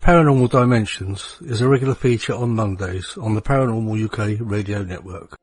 Paranormal Dimensions is a regular feature on Mondays on the Paranormal UK Radio Network.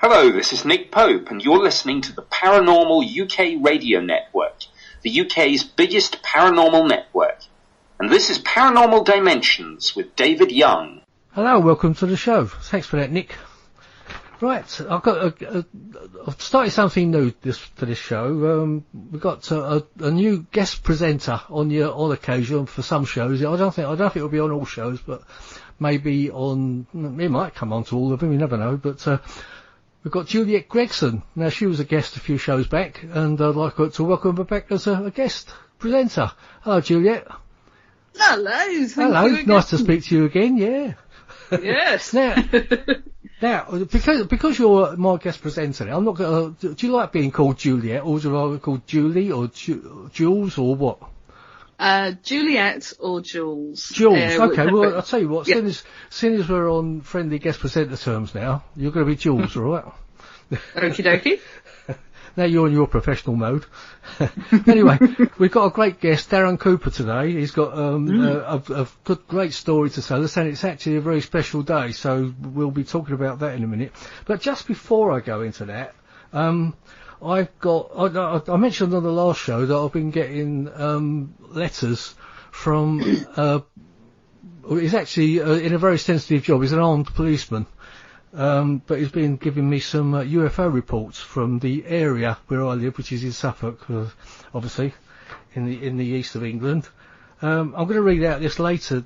Hello, this is Nick Pope, and you're listening to the Paranormal UK Radio Network, the UK's biggest paranormal network. And this is Paranormal Dimensions with David Young. Hello, welcome to the show. Thanks for that, Nick. Right, I've started something new for this show. We've got a new guest presenter on occasion for some shows. I don't know if it will be on all shows, but maybe it might come on to all of them. You never know. But we've got Juliette Gregson. Now, she was a guest a few shows back, and I'd like to welcome her back as a guest presenter. Hello, Juliette. Hello. Hello. Nice to speak to you again. Yeah. Yes. Now, because you're my guest presenter, I'm not going to. Do you like being called Juliette, or do you like called Julie, or Jules, or what? Juliette or Jules. Jules. Okay. Well, I'll tell you what. Yeah. Soon as we're on friendly guest presenter terms now, you're going to be Jules, all right? Okie dokie. Now you're in your professional mode. Anyway, we've got a great guest, Darren Cooper, today. He's got a good, great story to tell us, and it's actually a very special day, so we'll be talking about that in a minute. But just before I go into that, I mentioned on the last show that I've been getting letters from. He's actually in a very sensitive job. He's an armed policeman. But he's been giving me some UFO reports from the area where I live, which is in Suffolk, obviously, in the east of England. I'm going to read out this letter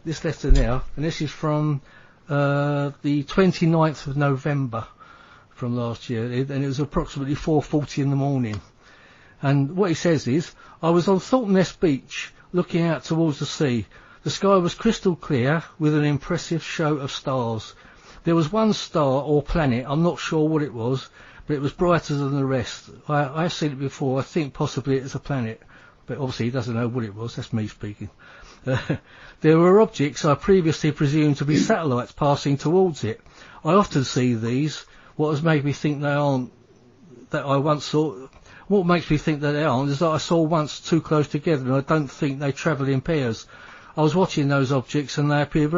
now, and this is from the 29th of November from last year, and it was approximately 4:40 in the morning. And what he says is, I was on Thornton Beach, looking out towards the sea. The sky was crystal clear, with an impressive show of stars. There was one star or planet, I'm not sure what it was, but it was brighter than the rest. I've seen it before, I think possibly it's a planet, but obviously he doesn't know what it was, that's me speaking. There were objects I previously presumed to be satellites passing towards it. I often see these. What has made me think they aren't, that I once saw, what makes me think that they aren't is that I saw once too close together, and I don't think they travel in pairs. I was watching those objects, and they appear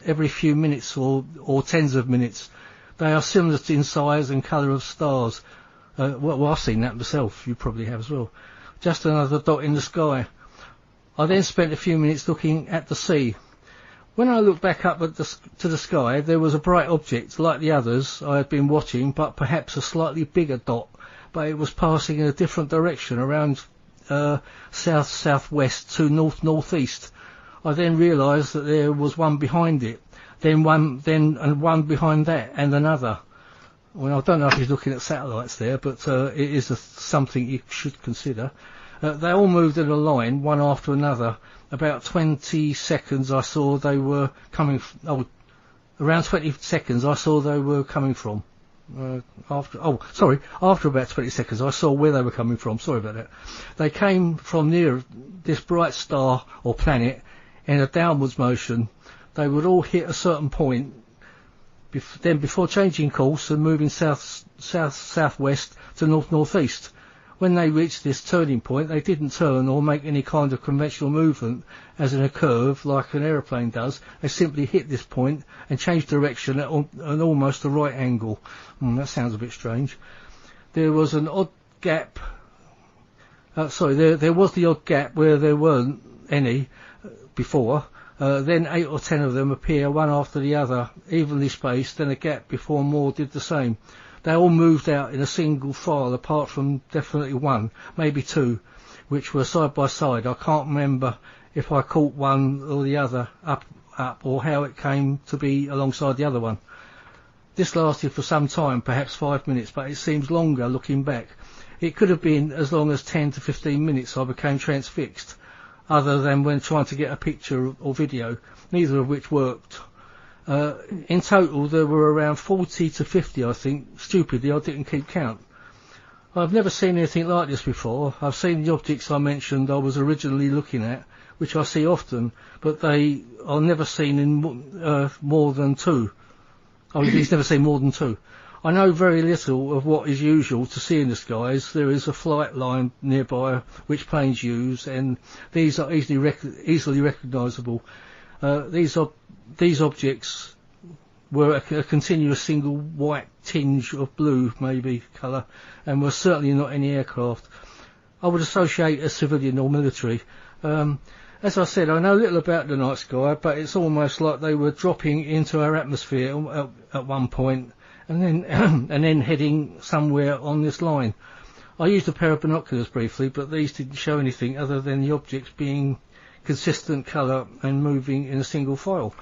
every few minutes or tens of minutes. They are similar in size and colour of stars. Well, I've seen that myself. You probably have as well. Just another dot in the sky. I then spent a few minutes looking at the sea. When I looked back up to the sky, there was a bright object like the others I had been watching, but perhaps a slightly bigger dot. But it was passing in a different direction, around south-southwest to north-northeast. I then realised that there was one behind it, then one behind that, and another. Well, I don't know if he's looking at satellites there, but it is something you should consider. They all moved in a line, one after another. About 20 seconds I saw they were coming. Around 20 seconds I saw they were coming from. After about 20 seconds I saw where they were coming from. Sorry about that. They came from near this bright star or planet in a downwards motion. They would all hit a certain point, then before changing course and moving south-southwest to north-northeast. When they reached this turning point, they didn't turn or make any kind of conventional movement, as in a curve like an aeroplane does. They simply hit this point and changed direction at an almost a right angle. That sounds a bit strange. There was an odd gap. There was the odd gap where there weren't any before. Then 8 or 10 of them appear one after the other, evenly spaced, then a gap before more did the same. They all moved out in a single file, apart from definitely one, maybe two, which were side by side. I can't remember if I caught one or the other up, or how it came to be alongside the other one. This lasted for some time, perhaps 5 minutes, but it seems longer looking back. It could have been as long as 10 to 15 minutes I became transfixed, other than when trying to get a picture or video, neither of which worked. In total there were around 40 to 50, I think. Stupidly, I didn't keep count. I've never seen anything like this before. I've seen the objects I mentioned I was originally looking at, which I see often, but they are never seen in more than two. He's never seen more than two. I know very little of what is usual to see in the skies. There is a flight line nearby which planes use, and these are easily recognisable. These objects were a continuous single white tinge of blue, maybe, colour, and were certainly not any aircraft. I would associate as civilian or military. As I said, I know little about the night sky, but it's almost like they were dropping into our atmosphere at one point, and then heading somewhere on this line. I used a pair of binoculars briefly, but these didn't show anything other than the objects being consistent colour and moving in a single file.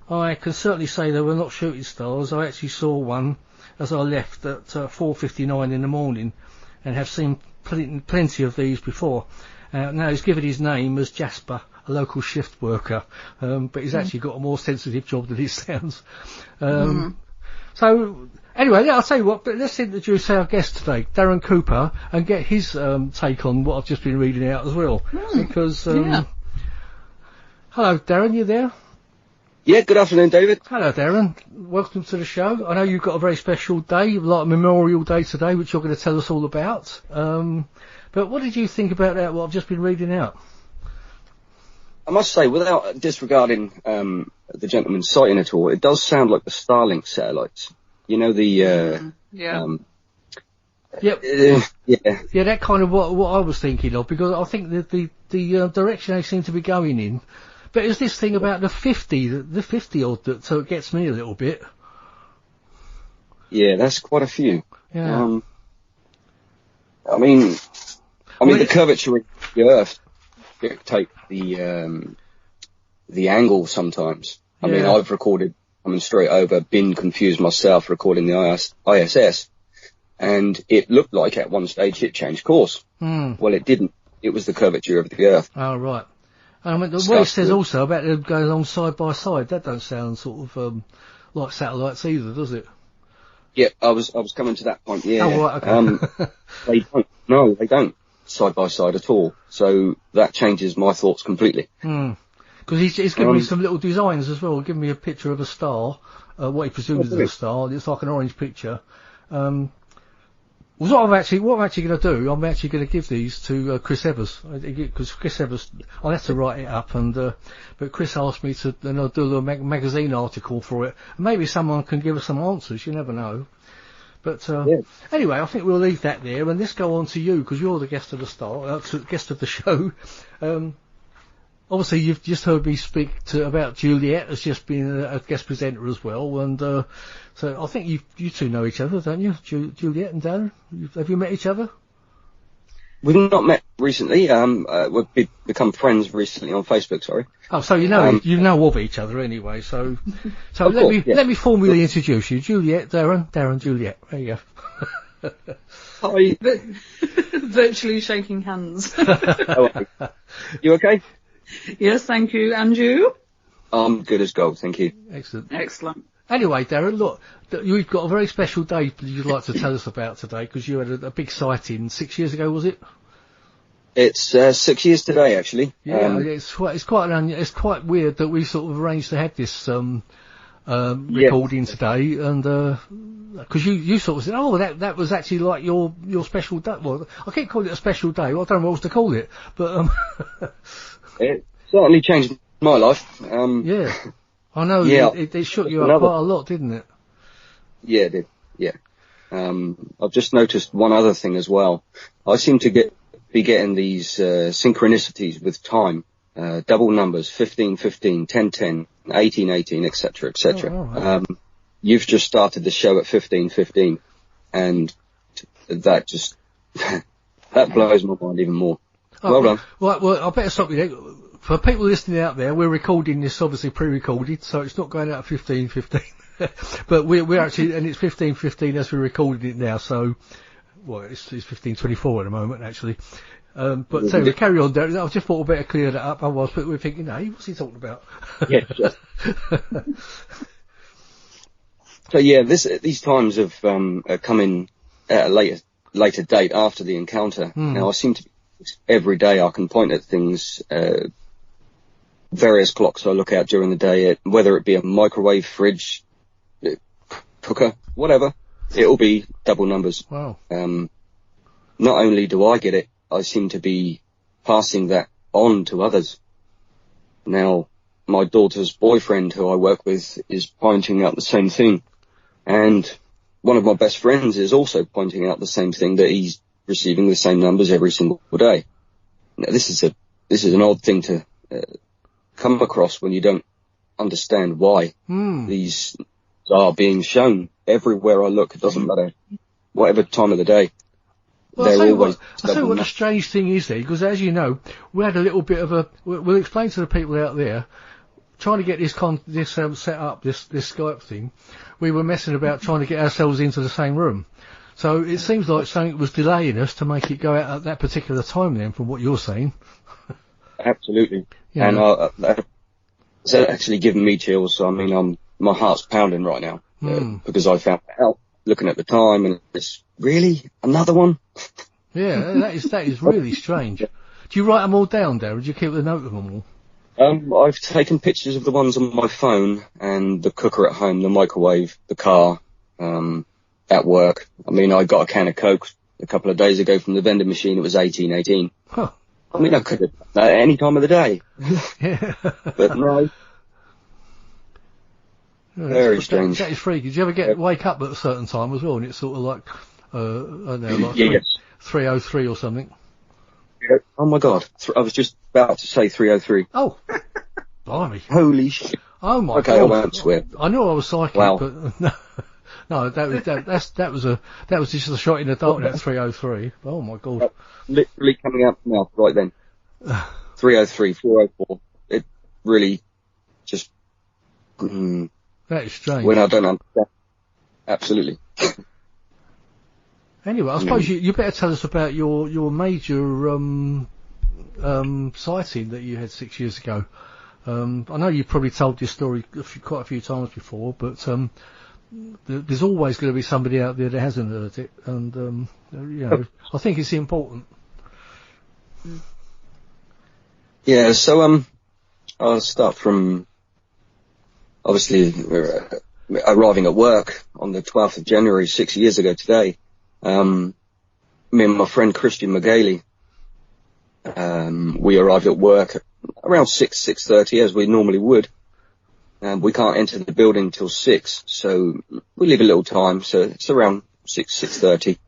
I can certainly say they were not shooting stars. I actually saw one as I left at 4:59 in the morning, and have seen plenty of these before. Now he's given his name as Jasper, a local shift worker, but he's actually got a more sensitive job than he sounds. So anyway, I'll tell you what, but let's introduce our guest today, Darren Cooper, and get his take on what I've just been reading out as well. Because hello Darren, you there? Yeah, good afternoon, David. Hello Darren, welcome to the show. I know you've got a very special day, like Memorial Day today, which you're going to tell us all about. But what did you think about that, what I've just been reading out? I must say, without disregarding the gentleman's sighting at all, it does sound like the Starlink satellites. You know, the... Yep. Yeah, that kind of what I was thinking of, because I think that the direction they seem to be going in. But it's this thing about the 50 odd that so it gets me a little bit. Yeah, that's quite a few. Yeah. I mean, the curvature of the Earth dictate the angle sometimes. I mean, I've recorded coming straight over, been confused myself recording the ISS, and it looked like at one stage it changed course. Well, it didn't. It was the curvature of the Earth. Oh, right. I mean, what it says also about them going along side by side, that don't sound sort of like satellites either, does it? Yeah, I was coming to that point. Yeah. Oh, right, okay. They don't. No, they don't side by side at all. So that changes my thoughts completely. Because he's given me some little designs as well. Giving me a picture of a star, what he presumes is a star. It's like an orange picture. What I'm actually going to do, I'm actually going to give these to Chris Evers, because Chris Evers, I'll have to write it up, and but Chris asked me to, and I'll do a little magazine article for it. Maybe someone can give us some answers. You never know. But anyway, I think we'll leave that there, and let's go on to you, because you're the guest of the guest of the show. Obviously, you've just heard me speak about Juliette as just being a guest presenter as well, and so I think you two know each other, don't you, Juliette and Darren? Have you met each other? We've not met recently. We've become friends recently on Facebook. Sorry. Oh, so you know of each other anyway. So let me formally introduce you, Juliette, Darren, Juliette. There you go. Hi. Virtually shaking hands. You okay? Yes, thank you. And you? I'm good as gold, thank you. Excellent. Anyway, Darren, look, you've got a very special day you'd like to tell us about today, because you had a big sighting 6 years ago, was it? It's 6 years today, actually. Yeah, it's quite weird that we sort of arranged to have this recording today, and because you sort of said, oh, that was actually like your special day. Well, I keep calling it a special day. Well, I don't know what else to call it, but it certainly changed my life. Yeah, I know. Yeah, it shook you up quite a lot, didn't it? Yeah, it did. Yeah. I've just noticed one other thing as well. I seem to be getting these synchronicities with time, double numbers, 15-15, 10-10, 18-18, etc., etc. Oh, right. You've just started the show at 15-15, and that just that blows my mind even more. Well done. Right, well, I better stop you there. For people listening out there, we're recording this obviously pre-recorded, so it's not going out at 15:15. But we're actually, and it's 15:15 as we're recording it now, so, well, it's 15:24 at the moment, actually. But so we carry on, Darren. I just thought I'd better clear that up, otherwise people were thinking, hey, what's he talking about? Yeah, sure. So yeah, these times have come in at a later date after the encounter. Now I seem to every day I can point at things, various clocks I look at during the day, whether it be a microwave, fridge, cooker, whatever, it'll be double numbers. Wow. Not only do I get it, I seem to be passing that on to others. Now, my daughter's boyfriend, who I work with, is pointing out the same thing. And one of my best friends is also pointing out the same thing, that he's receiving the same numbers every single day. Now, this is an odd thing to come across when you don't understand why these are being shown everywhere I look. It doesn't matter whatever time of the day. Well, I'll tell you what the strange thing is there, because as you know, we had a little bit of we'll explain to the people out there, trying to get this set up, this Skype thing, we were messing about trying to get ourselves into the same room. So it seems like something was delaying us to make it go out at that particular time then, from what you're saying. Absolutely. Yeah. And that's actually given me chills. So, I mean, my heart's pounding right now because I found out looking at the time, and it's really another one. Yeah, that is really strange. Do you write them all down, Darren? Do you keep a note of them all? I've taken pictures of the ones on my phone and the cooker at home, the microwave, the car, at work. I mean, I got a can of Coke a couple of days ago from the vending machine. It was 18.18. Huh. I mean, I could have done that at any time of the day. Yeah. But no. Very strange. That is freaky. Did you ever wake up at a certain time as well, and it's sort of like, I don't know, like yes. 3:03 or something? Oh my God. I was just about to say 3:03. Oh. Blimey. Holy shit. Oh my God. Okay, I won't swear. I knew I was psychic, wow. but no, that was just a shot in the dark at 3:03. Oh my God. Literally coming out the mouth right then. 3:03, 4:04. It really just, that is strange. When I don't understand. Absolutely. Anyway, I suppose you better tell us about your major sighting that you had 6 years ago. I know you've probably told this story quite a few times before, but there's always going to be somebody out there that hasn't heard it, and I think it's important. Yeah, so I'll start from obviously arriving at work on the 12th of January 6 years ago today. Me and my friend Christian McGaley, we arrived at work around 6:30 as we normally would. We can't enter the building till 6, so we leave a little time, so it's around 6:30.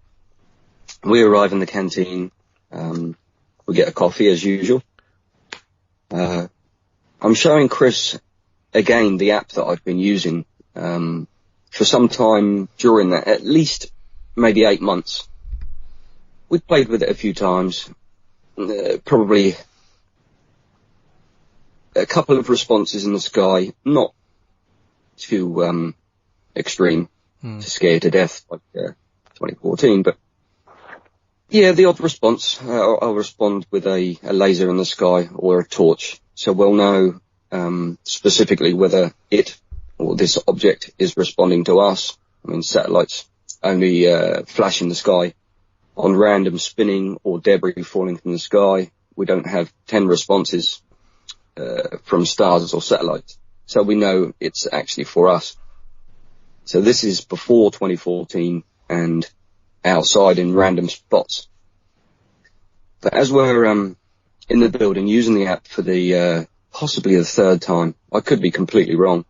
We arrive in the canteen, we get a coffee as usual. I'm showing Chris again the app that I've been using for some time during that, at least maybe 8 months. We played with it a few times, probably a couple of responses in the sky, not too extreme to scare you to death like 2014, but yeah, the odd response. I'll respond with a laser in the sky or a torch, so we'll know specifically whether it or this object is responding to us. I mean, satellites only flash in the sky on random spinning or debris falling from the sky. We don't have 10 responses from stars or satellites, so we know it's actually for us. So this is before 2014 and outside in random spots. But as we're in the building using the app for the possibly the third time, I could be completely wrong.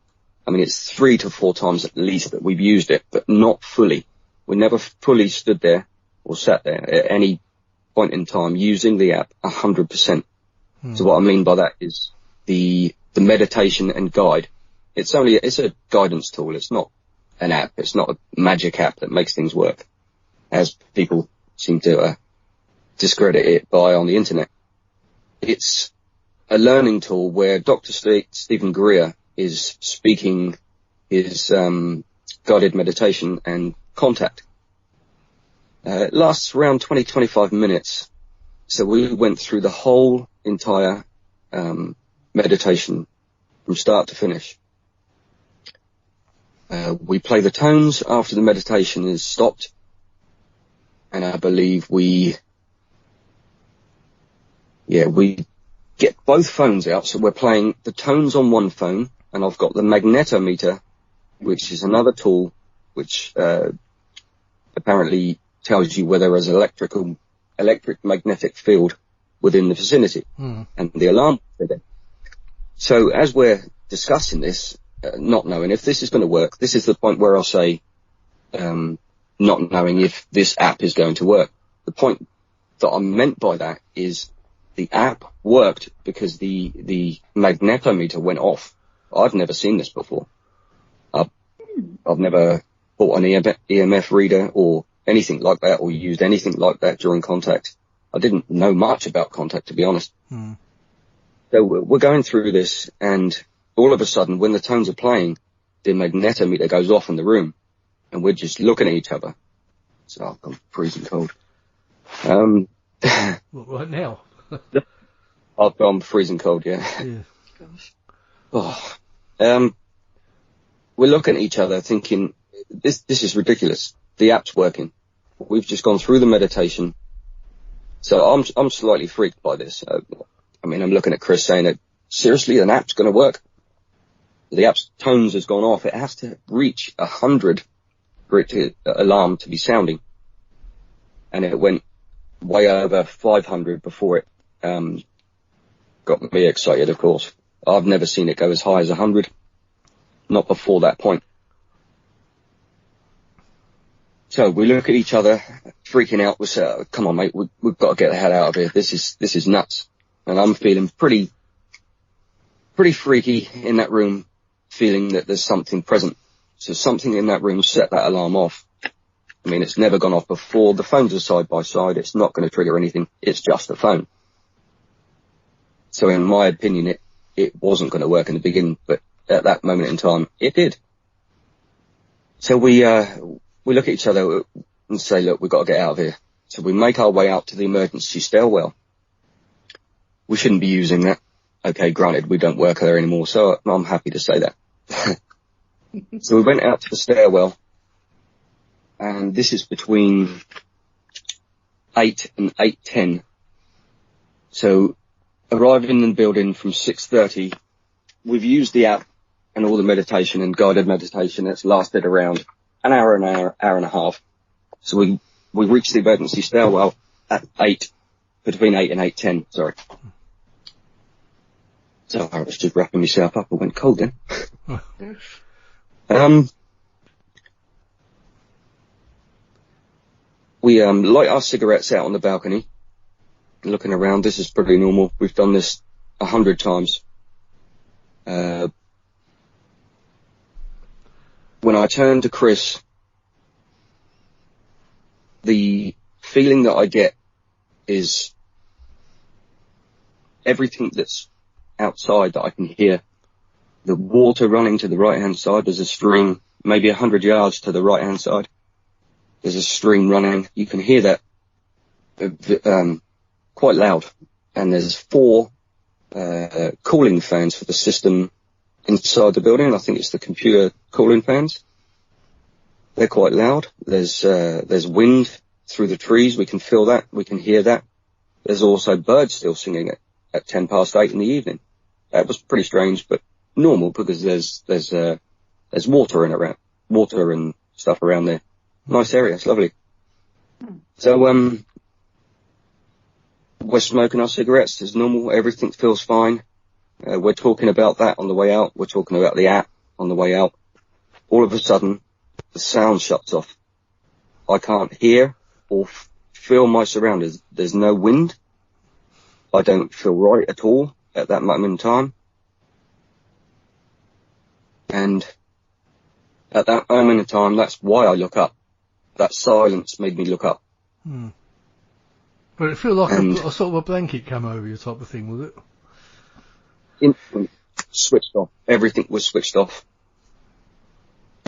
I mean, it's 3 to 4 times at least that we've used it, but not fully. We never fully stood there or sat there at any point in time using the app 100%. So what I mean by that is the meditation and guide. It's a guidance tool. It's not an app. It's not a magic app that makes things work, as people seem to discredit it by on the internet. it's a learning tool where Dr. Stephen Greer is speaking his guided meditation and contact. It lasts around 20-25 minutes. So we went through the whole entire meditation from start to finish. We play the tones after the meditation is stopped. And I believe we get both phones out. So we're playing the tones on one phone, and I've got the magnetometer, which is another tool which apparently tells you whether there's electric magnetic field within the vicinity, and the alarm. So as we're discussing this, not knowing if this is going to work, this is the point where I'll say, not knowing if this app is going to work. The point that I meant by that is the app worked because the magnetometer went off. I've never seen this before. I've never bought an EMF reader or anything like that, or used anything like that during contact. I didn't know much about contact, to be honest. So we're going through this, and all of a sudden, when the tones are playing, the magnetometer goes off in the room, and we're just looking at each other. So I'm freezing cold. Right now? I'm freezing cold, yeah. Gosh. We're looking at each other thinking, this is ridiculous. The app's working. We've just gone through the meditation. So I'm slightly freaked by this. I'm looking at Chris saying that, seriously, an app's going to work? The app's tones has gone off. It has to reach 100 for it to alarm to be sounding. And it went way over 500 before it got me excited, of course. I've never seen it go as high as 100. Not before that point. So we look at each other, freaking out. We say, come on, mate, we've got to get the hell out of here. This is nuts. And I'm feeling pretty freaky in that room, feeling that there's something present. So something in that room set that alarm off. I mean, it's never gone off before. The phones are side by side. It's not going to trigger anything. It's just a phone. So in my opinion, it wasn't going to work in the beginning, but at that moment in time, it did. So we look at each other and say, look, we've got to get out of here. So we make our way out to the emergency stairwell. We shouldn't be using that. Okay, granted, we don't work there anymore, so I'm happy to say that. So we went out to the stairwell, and this is between 8 and 8:10. So arriving in the building from 6:30, we've used the app and all the meditation and guided meditation. It's lasted around an hour and a half. So we reached the emergency stairwell at 8, between 8 and 8:10, sorry. So I was just wrapping myself up. I went cold then. We light our cigarettes out on the balcony, looking around. This is pretty normal. We've done this 100 times. When I turn to Chris, the feeling that I get is everything that's outside that I can hear. The water running to the right-hand side. There's a stream, maybe 100 yards to the right-hand side. There's a stream running. You can hear that quite loud. And there's 4 cooling fans for the system inside the building. I think it's the computer cooling fans. They're quite loud. There's wind through the trees. We can feel that. We can hear that. There's also birds still singing at 8 in the evening. That was pretty strange, but normal because there's water and stuff around there. Nice area. It's lovely. So, we're smoking our cigarettes as normal. Everything feels fine. We're talking about that on the way out. We're talking about the app on the way out. All of a sudden, the sound shuts off. I can't hear or feel my surroundings. There's no wind. I don't feel right at all at that moment in time. And at that moment in time, that's why I look up. That silence made me look up. But it feel like a sort of a blanket come over you type of thing, was it? Instant switched off. Everything was switched off.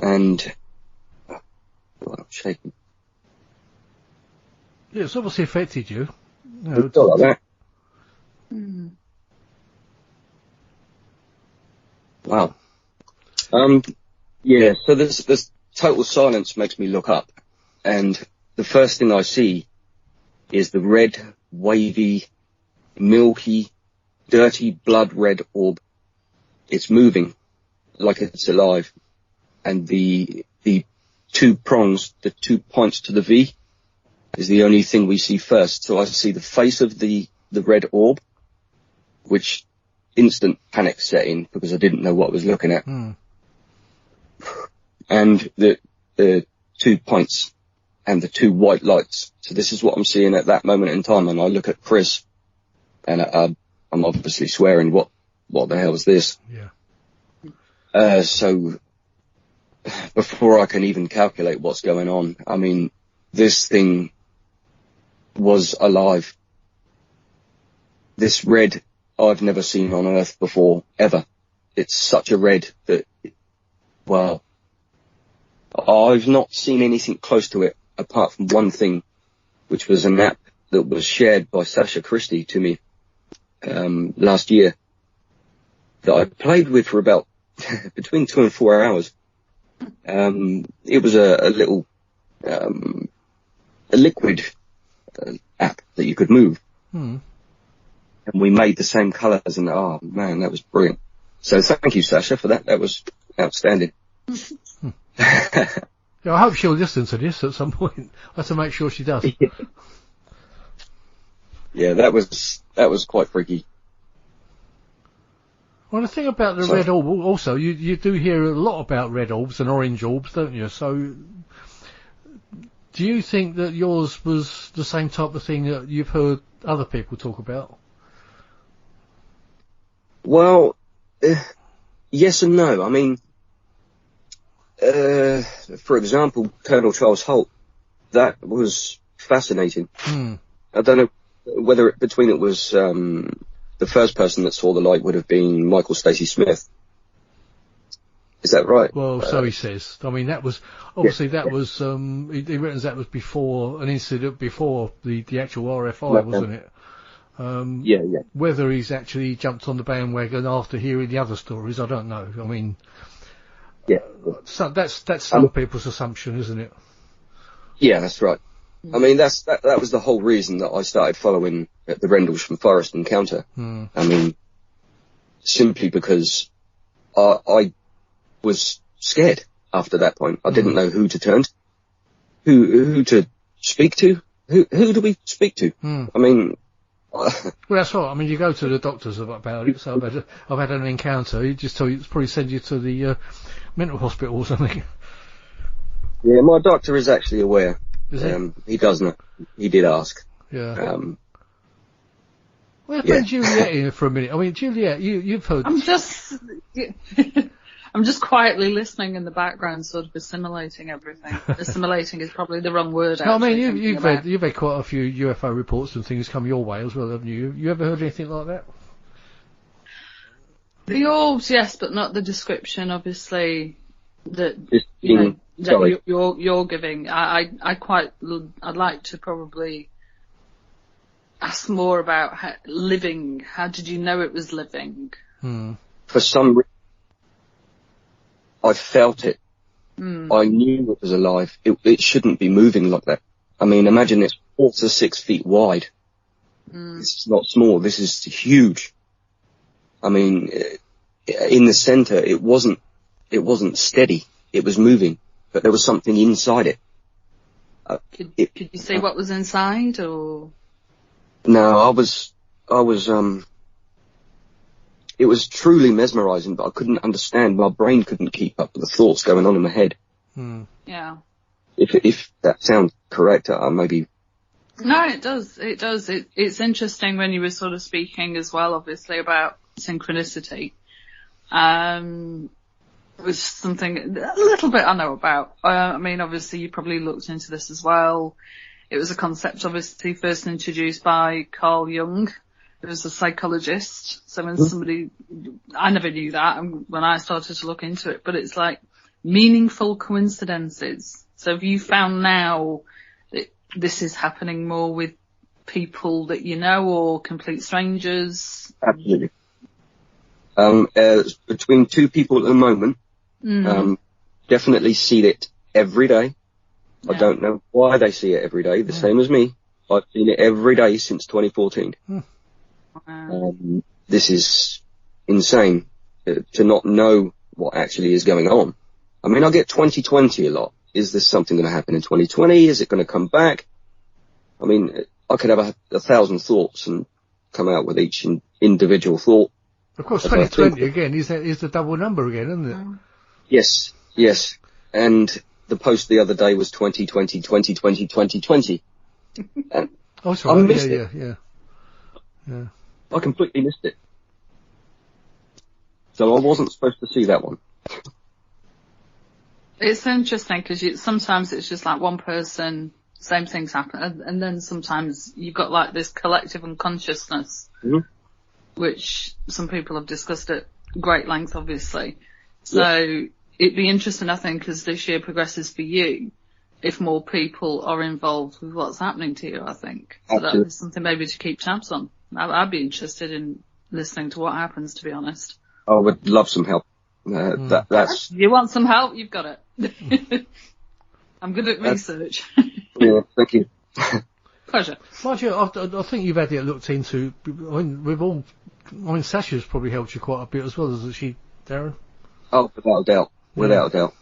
And I'm shaking. Yeah, it's obviously affected you. Like that. Mm. Wow. Yeah, so this total silence makes me look up, and the first thing I see is the red, wavy, milky, dirty blood red orb. It's moving like it's alive, and the two prongs, the 2 points to the V, is the only thing we see first. So I see the face of the red orb, which instant panic set in because I didn't know what I was looking at. Mm. And the 2 points and the 2 white lights. So this is what I'm seeing at that moment in time. And I look at Chris, and I'm obviously swearing, what the hell is this? Yeah. So before I can even calculate what's going on, I mean, this thing was alive. This red I've never seen on Earth before, ever. It's such a red that, well, I've not seen anything close to it apart from one thing, which was an app that was shared by Sasha Christie to me last year that I played with for about between 2 and 4 hours. It was a little a liquid app that you could move. Hmm. And we made the same colours, and oh man, that was brilliant. So thank you, Sasha, for that. That was outstanding. Yeah, I hope she'll listen to this at some point. I have to make sure she does. Yeah, that was quite freaky. Well, the thing about the red orb, also, you do hear a lot about red orbs and orange orbs, don't you? So, do you think that yours was the same type of thing that you've heard other people talk about? Well, yes and no. I mean, for example, Colonel Charles Holt, that was fascinating. Hmm. I don't know whether between it was the first person that saw the light would have been Michael Stacey Smith. Is that right? Well, so he says. I mean, that was obviously that was he reckons that was before an incident before the actual RFI, wasn't it? Yeah. Whether he's actually jumped on the bandwagon after hearing the other stories, I don't know. I mean, yeah, so that's some people's assumption, isn't it? Yeah, that's right. I mean, that was the whole reason that I started following the Rendlesham Forest encounter. Hmm. I mean, simply because I was scared after that point. I didn't know who to turn to, who to speak to. Who do we speak to? Hmm. I mean, well, that's right. I mean, you go to the doctors about it. So I've had an encounter. He just tell you, probably send you to the mental hospital or something. Yeah, my doctor is actually aware. Is he? He does know. He did ask. Yeah. Well, let's bring Juliette in for a minute. I mean, Juliette, you've heard. I'm just quietly listening in the background, sort of assimilating everything. Assimilating is probably the wrong word. No, I mean, actually, you've had quite a few UFO reports and things come your way as well, haven't you? You ever heard anything like that? The orbs, yes, but not the description, obviously, that you're giving. I'd like to probably ask more about living. How did you know it was living? Hmm. For some reason, I felt it. I knew it was alive. It shouldn't be moving like that. I mean, imagine it's 4 to 6 feet wide. This is not small. This is huge. I mean, in the center, it wasn't steady. It was moving, but there was something inside it. Could you say what was inside, or? No, I was, it was truly mesmerizing, but I couldn't understand. My brain couldn't keep up with the thoughts going on in my head. Yeah. If that sounds correct, maybe. No, it does. It does. It's interesting when you were sort of speaking as well, obviously, about synchronicity. It was something a little bit I know about. I mean, obviously, you probably looked into this as well. it was a concept obviously first introduced by Carl Jung, who was a psychologist. So when somebody, I never knew that when I started to look into it, but it's like meaningful coincidences. So have you found now that this is happening more with people that you know or complete strangers? Absolutely. Between two people at the moment, definitely see it every day. Yeah. I don't know why they see it every day, the same as me. I've seen it every day since 2014. Wow. This is insane to not know what actually is going on. I mean, I get 2020 a lot. Is this something going to happen in 2020? Is it going to come back? I mean, I could have 1,000 thoughts and come out with each individual thought. Of course, 2020 again is the double number again, isn't it? Yes. And the post the other day was 2020, 2020, 2020. And that's right. I missed it. Yeah. I completely missed it. So I wasn't supposed to see that one. It's interesting because sometimes it's just like one person, same things happen, and then sometimes you've got like this collective unconsciousness, which some people have discussed at great length, obviously. So it'd be interesting, I think, as this year progresses for you, if more people are involved with what's happening to you, I think. So that's something maybe to keep tabs on. I'd be interested in listening to what happens, to be honest. I would love some help. That's. You want some help? You've got it. I'm good at research. Yeah, thank you. Pleasure. Mind you, I think you've had it looked into. I mean, Sasha's probably helped you quite a bit as well, hasn't she, Darren? Oh, without a doubt.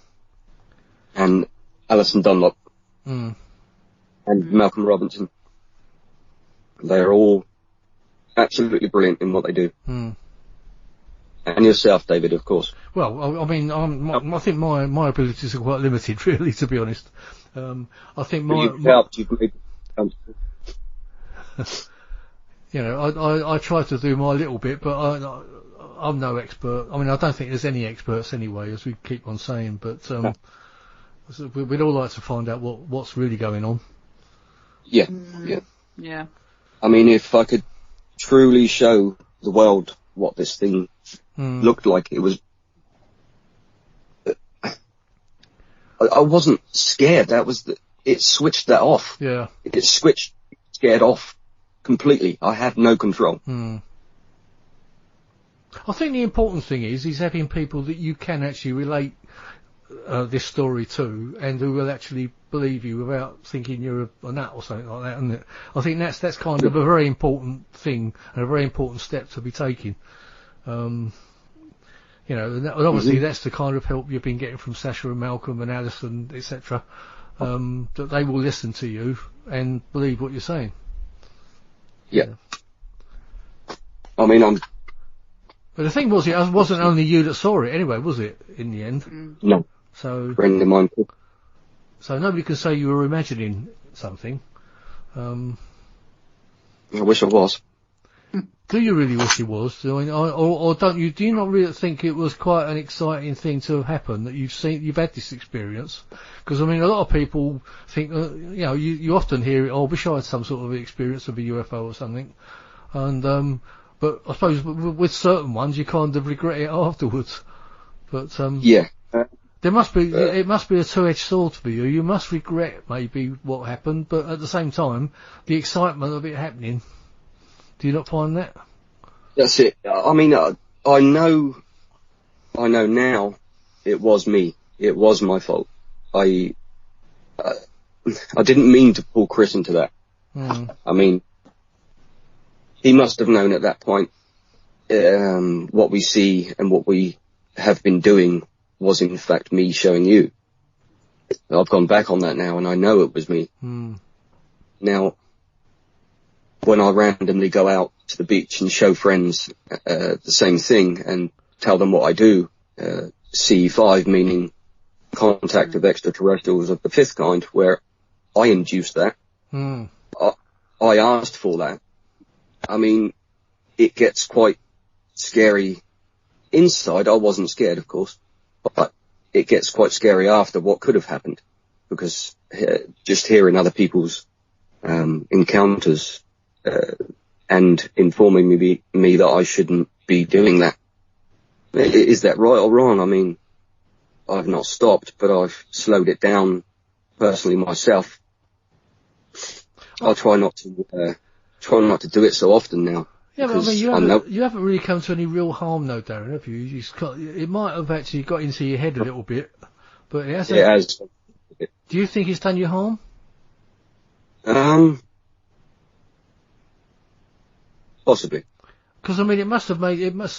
And Alison Dunlop. And Malcolm Robinson. They are all absolutely brilliant in what they do. And yourself, David, of course. Well, I mean, I think my abilities are quite limited, really, to be honest. I think you've helped. You've made you know, I try to do my little bit, but I'm no expert. I mean, I don't think there's any experts anyway, as we keep on saying. But we'd all like to find out what's really going on. Yeah. I mean, if I could truly show the world what this thing looked like, it was. I wasn't scared. That was it switched that off. Yeah. It switched scared off completely. I had no control. I think the important thing is having people that you can actually relate this story to, and who will actually believe you without thinking you're a nut or something like that, isn't it? I think that's kind of a very important thing and a very important step to be taking. You know, and obviously that's the kind of help you've been getting from Sasha and Malcolm and Alison, etc. That they will listen to you and believe what you're saying. Yeah. I mean, But the thing was, it wasn't only you that saw it anyway, was it, in the end? No. So, friend of mine. So nobody can say you were imagining something. I wish I was. Do you really wish it was? I mean, or don't you? Do you not really think it was quite an exciting thing to have happened, that you've had this experience? Because I mean, a lot of people think, you know, you often hear it. Oh, I wish I had some sort of experience of a UFO or something. And but I suppose with certain ones, you kind of regret it afterwards. But there must be it must be a two-edged sword for you. You must regret maybe what happened, but at the same time, the excitement of it happening. Do you not find that? That's it. I mean, I know now it was me. It was my fault. I didn't mean to pull Chris into that. I mean, he must have known at that point what we see and what we have been doing was in fact me showing you. I've gone back on that now and I know it was me. Now, when I randomly go out to the beach and show friends the same thing and tell them what I do, CE5 meaning contact of extraterrestrials of the fifth kind, where I induced that, I asked for that. I mean, it gets quite scary inside. I wasn't scared, of course, but it gets quite scary after what could have happened, because just hearing other people's encounters, and informing me that I shouldn't be doing that. Is that right or wrong? I mean, I've not stopped, but I've slowed it down personally myself. I'll try not to do it so often now. Yeah, but I mean, you haven't really come to any real harm, though, Darren, have you? It might have actually got into your head a little bit, but it hasn't. It has. Do you think it's done you harm? Possibly. Because I mean, it must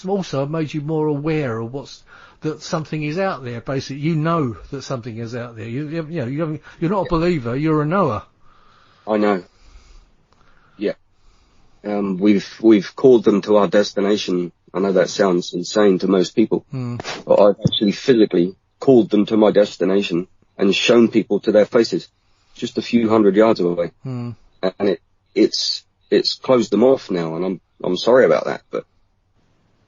also have made you more aware of that something is out there. Basically, you know that something is out there. You're not a believer, you're a knower. I know. Yeah. We've called them to our destination. I know that sounds insane to most people, but I've actually physically called them to my destination and shown people to their faces, just a few 100 yards away. And it's closed them off now, and I'm sorry about that, but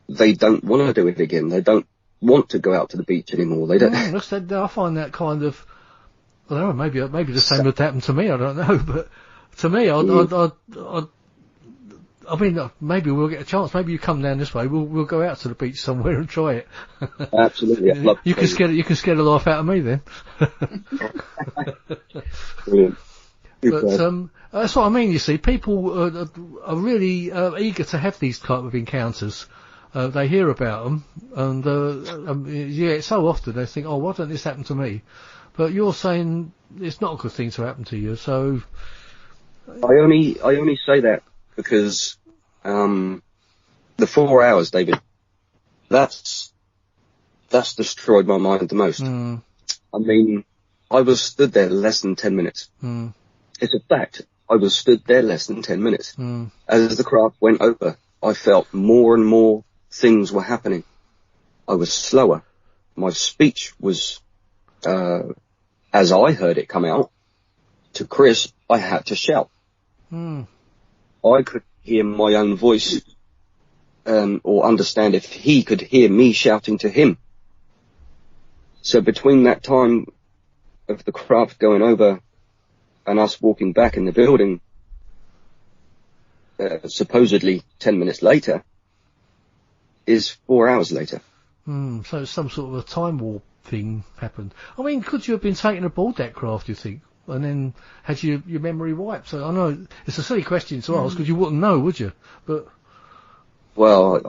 they don't want to do it again. They don't want to go out to the beach anymore. They don't. I find that kind of, I don't know, maybe the same would happen to me. I don't know, but to me, I mean, maybe we'll get a chance. Maybe you come down this way. We'll go out to the beach somewhere and try it. Absolutely. I'd love to. You can scare the life out of me then. Brilliant. But that's what I mean. You see, people are really eager to have these type of encounters. They hear about them, and so often they think, "Oh, why don't this happen to me?" But you're saying it's not a good thing to happen to you. So I only say that because the 4 hours, David, that's destroyed my mind the most. I mean, I was stood there less than 10 minutes. It's a fact. I was stood there less than 10 minutes. As the craft went over, I felt more and more things were happening. I was slower. My speech was, as I heard it come out, to Chris, I had to shout. I could hear my own voice, or understand if he could hear me shouting to him. So between that time of the craft going over and us walking back in the building, supposedly 10 minutes later, is 4 hours later. So some sort of a time warp thing happened. I mean, could you have been taken aboard that craft, you think, and then had your memory wiped? So I know it's a silly question to ask, because you wouldn't know, would you? But well,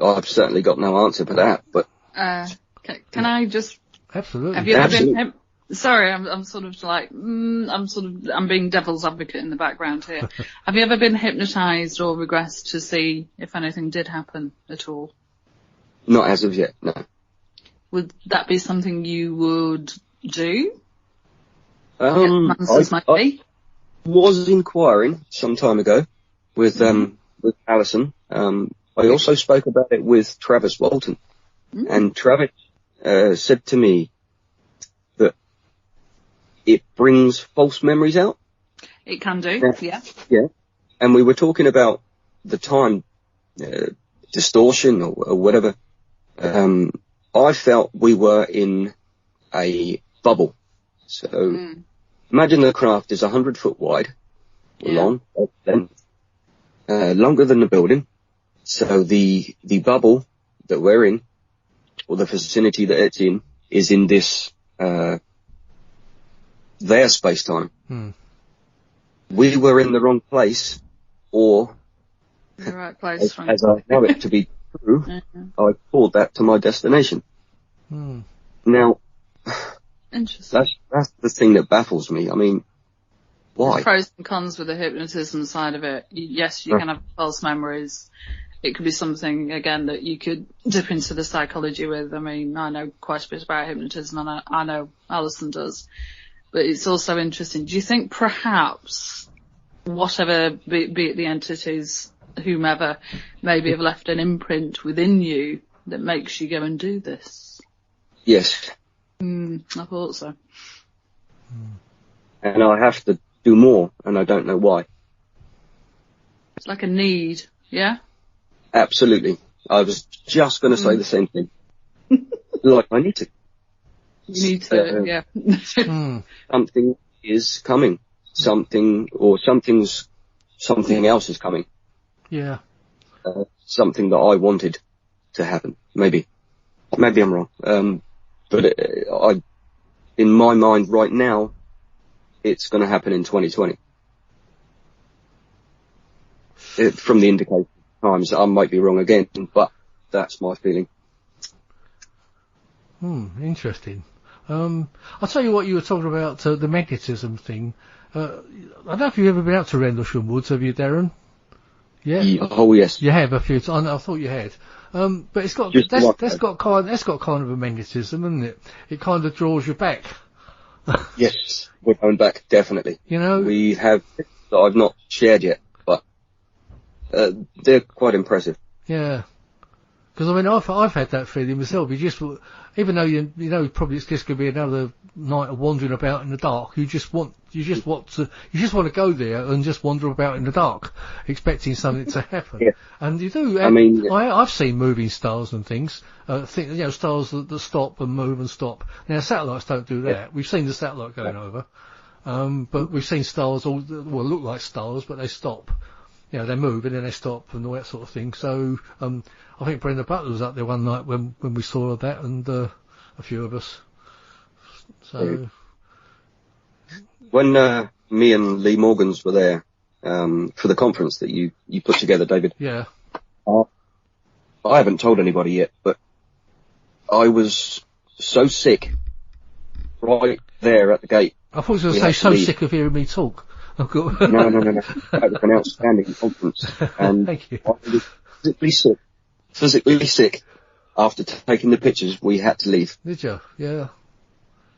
I've certainly got no answer for that. But can I just? Absolutely. Have you ever been? Sorry, I'm sort of like I'm being devil's advocate in the background here. Have you ever been hypnotised or regressed to see if anything did happen at all? Not as of yet, no. Would that be something you would do? I was inquiring some time ago with Alison. I also spoke about it with Travis Walton, and Travis said to me that it brings false memories out. It can do, yeah. Yeah, and we were talking about the time distortion or whatever. I felt we were in a bubble. So imagine the craft is 100 foot wide, long, longer than the building. So the bubble that we're in, or the vicinity that it's in, is in this their space time. We were in the wrong place, or the right place, as I know it to be true, I called that to my destination. Now, interesting. That's the thing that baffles me. I mean, why? There's pros and cons with the hypnotism side of it. Yes, you can have false memories. It could be something, again, that you could dip into the psychology with. I mean, I know quite a bit about hypnotism, and I know Alison does. But it's also interesting. Do you think perhaps whatever, be it the entities, whomever, maybe have left an imprint within you that makes you go and do this? Yes. I thought so. And I have to do more, and I don't know why. It's like a need, yeah? Absolutely. I was just going to say the same thing. Like, I need to. You need to, yeah. Something is coming. something else is coming. Yeah. Something that I wanted to happen. Maybe I'm wrong. But in my mind right now, it's going to happen in 2020. From the indicated times, I might be wrong again, but that's my feeling. Interesting. I'll tell you what, you were talking about the magnetism thing. I don't know if you've ever been out to Rendlesham Woods, have you, Darren? Yeah. Oh yes. You have a few times. I thought you had. But it's got that's got kind of a magnetism, isn't it? It kind of draws you back. Yes, we're going back, definitely. You know, we have that I've not shared yet, but they're quite impressive. Yeah. Because I mean, I've had that feeling myself. You just, even though you know probably it's just going to be another night of wandering about in the dark, you just want to go there and just wander about in the dark, expecting something to happen. Yeah. And you do. I mean, I've seen moving stars and things. Stars that stop and move and stop. Now satellites don't do that. Yeah. We've seen the satellite going over, but we've seen stars look like stars, but they stop. You know, they move and then they stop and all that sort of thing. So, I think Brenda Butler was up there one night when we saw that, and a few of us. So, when me and Lee Morgans were there for the conference that you put together, David. Yeah. I haven't told anybody yet, but I was so sick right there at the gate. I thought you were going to say so sick of hearing me talk. No. That was an outstanding conference. And thank you. I was physically sick. After taking the pictures, we had to leave. Did you? Yeah.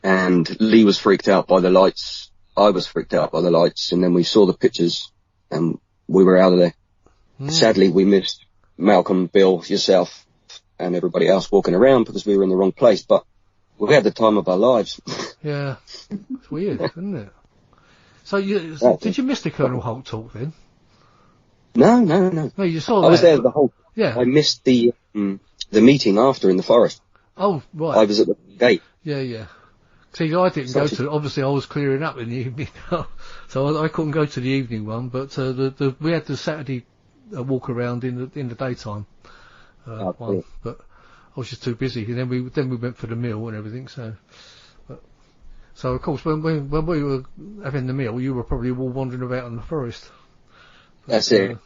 And Lee was freaked out by the lights. I was freaked out by the lights. And then we saw the pictures and we were out of there. Sadly, we missed Malcolm, Bill, yourself, and everybody else walking around because we were in the wrong place. But we had the time of our lives. Yeah. It's weird, isn't it? So did you miss the Colonel Holt talk then? No. No, you saw that. I was there the whole. Yeah. I missed the meeting after in the forest. Oh, right. I was at the gate. Yeah. See, I didn't go to. Obviously, I was clearing up in the evening, so I couldn't go to the evening one. But we had the Saturday walk around in the daytime one. But I was just too busy. And then we went for the meal and everything. So of course, when we were having the meal, you were probably all wandering about in the forest. But, that's it.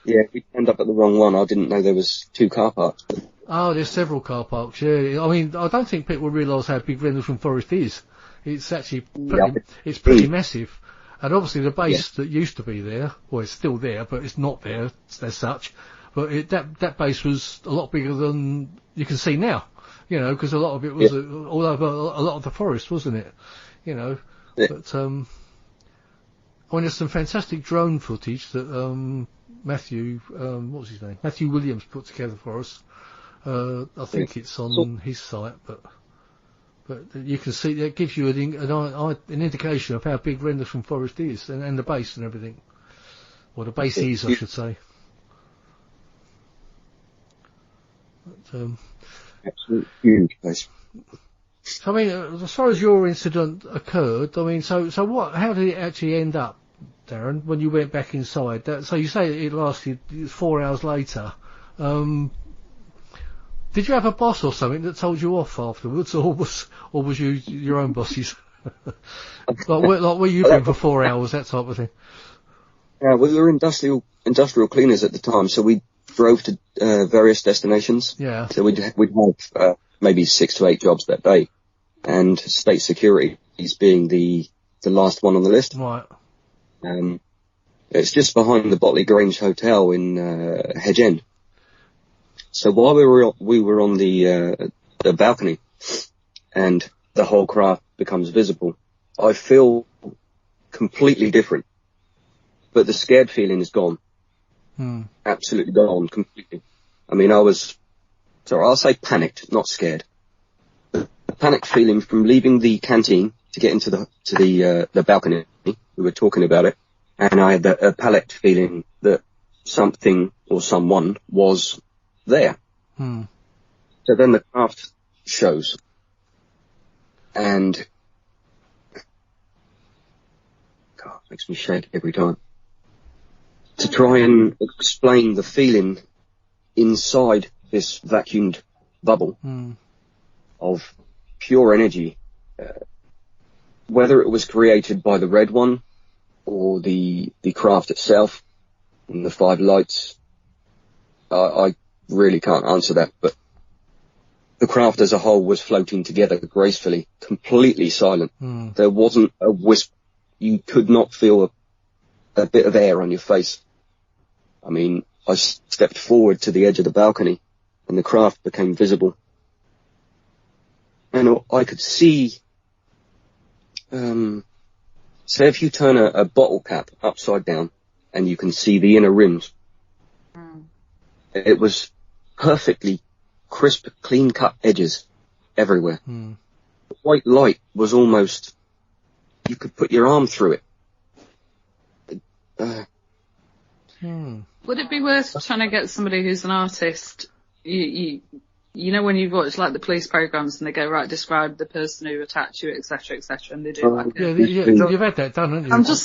Yeah, we turned up at the wrong one. I didn't know there was 2 car parks. Oh, there's several car parks. Yeah, I mean, I don't think people realise how big Rendlesham Forest is. It's actually pretty massive. And obviously the base that used to be there, well, it's still there, but it's not there as such. But that base was a lot bigger than you can see now. You know, because a lot of it was all over a lot of the forest, wasn't it? You know, but I mean, there's some fantastic drone footage that Matthew, what was his name? Matthew Williams put together for us. I think it's on his site, but you can see that gives you an indication of how big Rendlesham Forest is and the base and everything. Or the base is, I should say. But, absolutely huge place. So, I mean, as far as your incident occurred, I mean, so what? How did it actually end up, Darren? When you went back inside, so you say it lasted 4 hours later. Did you have a boss or something that told you off afterwards, or was you your own bosses? like were you been for 4 hours, that type of thing? Yeah, we were industrial cleaners at the time, so we drove to various destinations. Yeah. So we'd have maybe 6 to 8 jobs that day, and state security is being the last one on the list. Right. It's just behind the Botley Grange Hotel in Hedge End. So while we were on the balcony, and the whole craft becomes visible, I feel completely different, but the scared feeling is gone. Absolutely gone completely. I mean, I'll say panicked, not scared. The panicked feeling from leaving the canteen to get into the balcony. We were talking about it, and I had a panicked feeling that something or someone was there. So then the craft shows, and God, it makes me shake every time. To try and explain the feeling inside this vacuumed bubble of pure energy, whether it was created by the red one or the craft itself and the 5 lights, I really can't answer that, but the craft as a whole was floating together gracefully, completely silent. There wasn't a wisp. You could not feel a bit of air on your face. I mean, I stepped forward to the edge of the balcony and the craft became visible. And I could see, say if you turn a bottle cap upside down and you can see the inner rims, it was perfectly crisp, clean-cut edges everywhere. The white light was almost, you could put your arm through it. Would it be worth trying to get somebody who's an artist? You know when you've watched like the police programs and they go, right, describe the person who attacked you, etc., and they do like you've had that done, haven't you?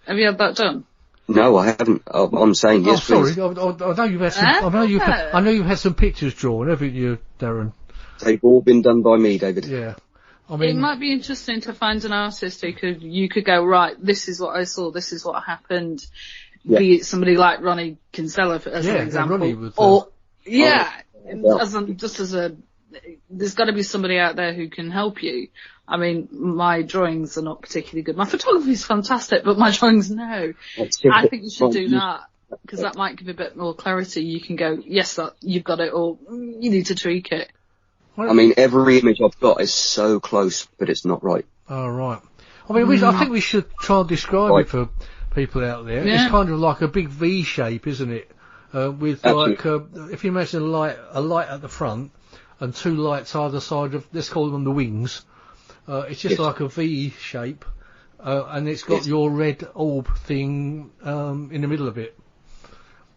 Have you had that done? No, I haven't. I'm saying yes, sorry. please. I know you've had some. I know you've had some pictures drawn, haven't you, Darren? They've all been done by me, David. Yeah. I mean, it might be interesting to find an artist who you could go, right, this is what I saw, this is what happened. Yeah. Be it somebody like Ronnie Kinsella as an example, there's got to be somebody out there who can help you. I mean, my drawings are not particularly good. My photography is fantastic, but my drawings, no. I think you should do that, because that might give a bit more clarity. You can go, yes, you've got it, or you need to tweak it. I mean, every image I've got is so close, but it's not right. Oh, right. I mean, I think we should try and describe it for people out there. Yeah. It's kind of like a big V shape, isn't it? With if you imagine a light at the front and 2 lights either side of, let's call them the wings. It's just like a V shape, and it's got your red orb thing in the middle of it.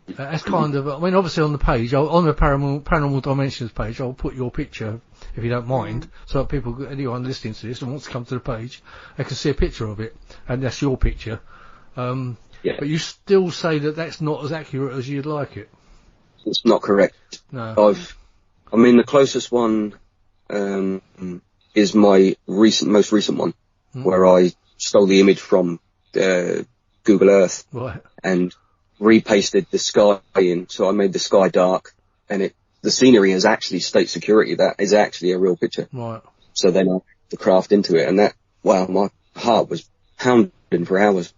That's kind of, I mean, obviously on the page, on the Paranormal Dimensions page, I'll put your picture, if you don't mind, so that anyone listening to this and wants to come to the page, they can see a picture of it, and that's your picture. But you still say that that's not as accurate as you'd like it. It's not correct. No. I mean, the closest one is my most recent one, where I stole the image from Google Earth and repasted the sky in. So I made the sky dark, and the scenery is actually state security. That is actually a real picture. Right. So then I put the craft into it, and my heart was pounding for hours.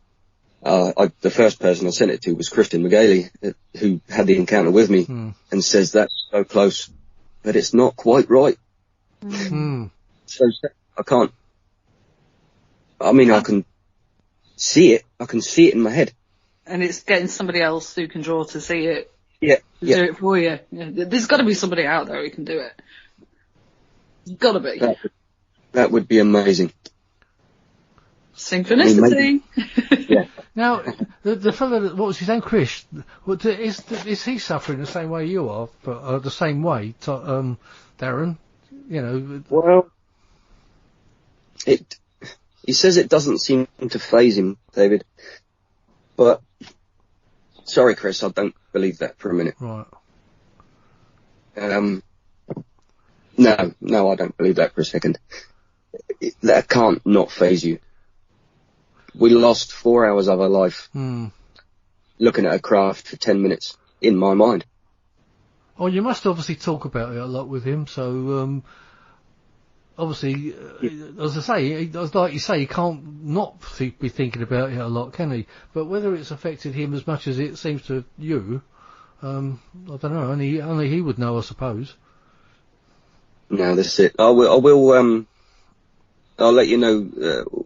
The first person I sent it to was Christian McGaley, who had the encounter with me and says that's so close, but it's not quite right. So I can't, I mean, I can see it. I can see it in my head. And it's getting somebody else who can draw to see it. Yeah. Do it for you. Yeah. There's got to be somebody out there who can do it. There's got to be. That would be amazing. Synchronicity. Yeah. Now, the fellow, what was his name, Chris? Is he suffering the same way you are? The same way, Darren? You know. Well, he says it doesn't seem to faze him, David. But sorry, Chris, I don't believe that for a minute. Right. No, I don't believe that for a second. That can't not faze you. We lost 4 hours of our life looking at a craft for 10 minutes, in my mind. Oh, you must obviously talk about it a lot with him, so obviously, as I say, like you say, he can't not be thinking about it a lot, can he? But whether it's affected him as much as it seems to you, I don't know. Only he would know, I suppose. No, that's it. I will. I'll let you know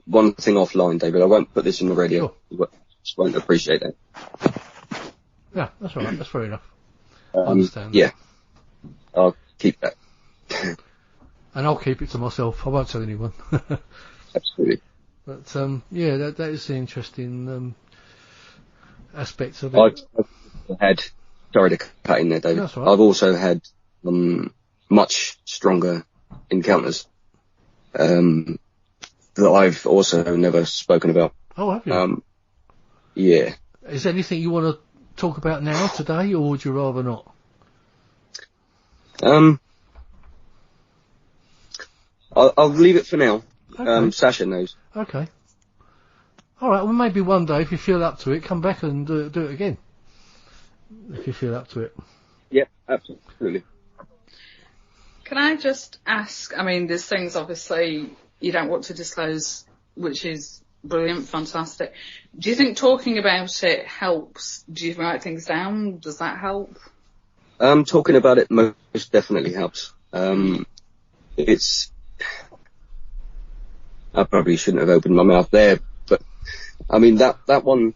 one thing offline, David. I won't put this in the radio. Sure. Just won't appreciate that. Yeah, that's all right. That's fair enough. I understand. Yeah, I'll keep that. And I'll keep it to myself. I won't tell anyone. Absolutely. But that is the interesting aspects of it. I've had, sorry to cut in there, David. That's all right. I've also had much stronger encounters that I've also never spoken about. Oh, have you? Yeah. Is there anything you want to talk about now, today, or would you rather not? I'll leave it for now. Okay. Sasha knows. Okay. All right. Well, maybe one day, if you feel up to it, come back and do it again. If you feel up to it. Yeah, absolutely. Can I just ask? I mean, there's things obviously you don't want to disclose, which is brilliant, fantastic. Do you think talking about it helps? Do you write things down? Does that help? Talking about it most definitely helps. I probably shouldn't have opened my mouth there, but I mean that one.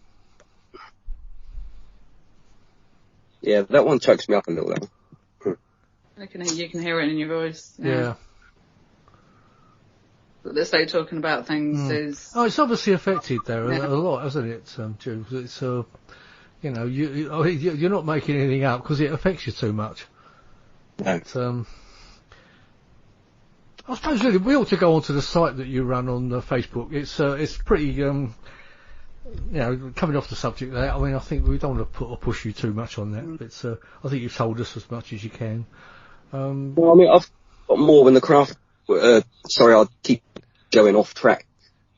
Yeah, that one chokes me up a little. You can hear it in your voice. Yeah. But they say talking about things is... Oh, it's obviously affected there a lot, hasn't it, Jules? It's, you're not making anything up because it affects you too much. No. But, I suppose really we ought to go onto the site that you run on Facebook. It's pretty, coming off the subject there. I mean, I think we don't want to push you too much on that. But I think you've told us as much as you can. Well, I mean, I've got more when the craft. Sorry, I'll keep going off track.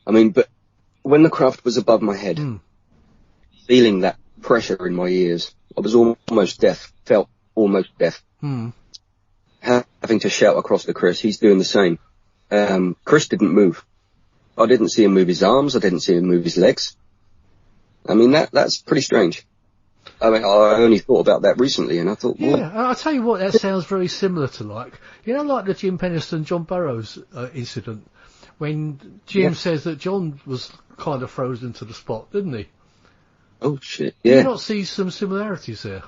I mean, but when the craft was above my head, feeling that pressure in my ears, I was almost deaf. Felt almost deaf. Having to shout across to Chris, he's doing the same. Chris didn't move. I didn't see him move his arms. I didn't see him move his legs. I mean, that's pretty strange. I mean, I only thought about that recently, and I thought, well... Yeah, I'll tell you what, that sounds very similar to like the Jim Penniston, John Burroughs incident, when Jim says that John was kind of frozen to the spot, didn't he? Oh, shit, yeah. Do you not see some similarities there?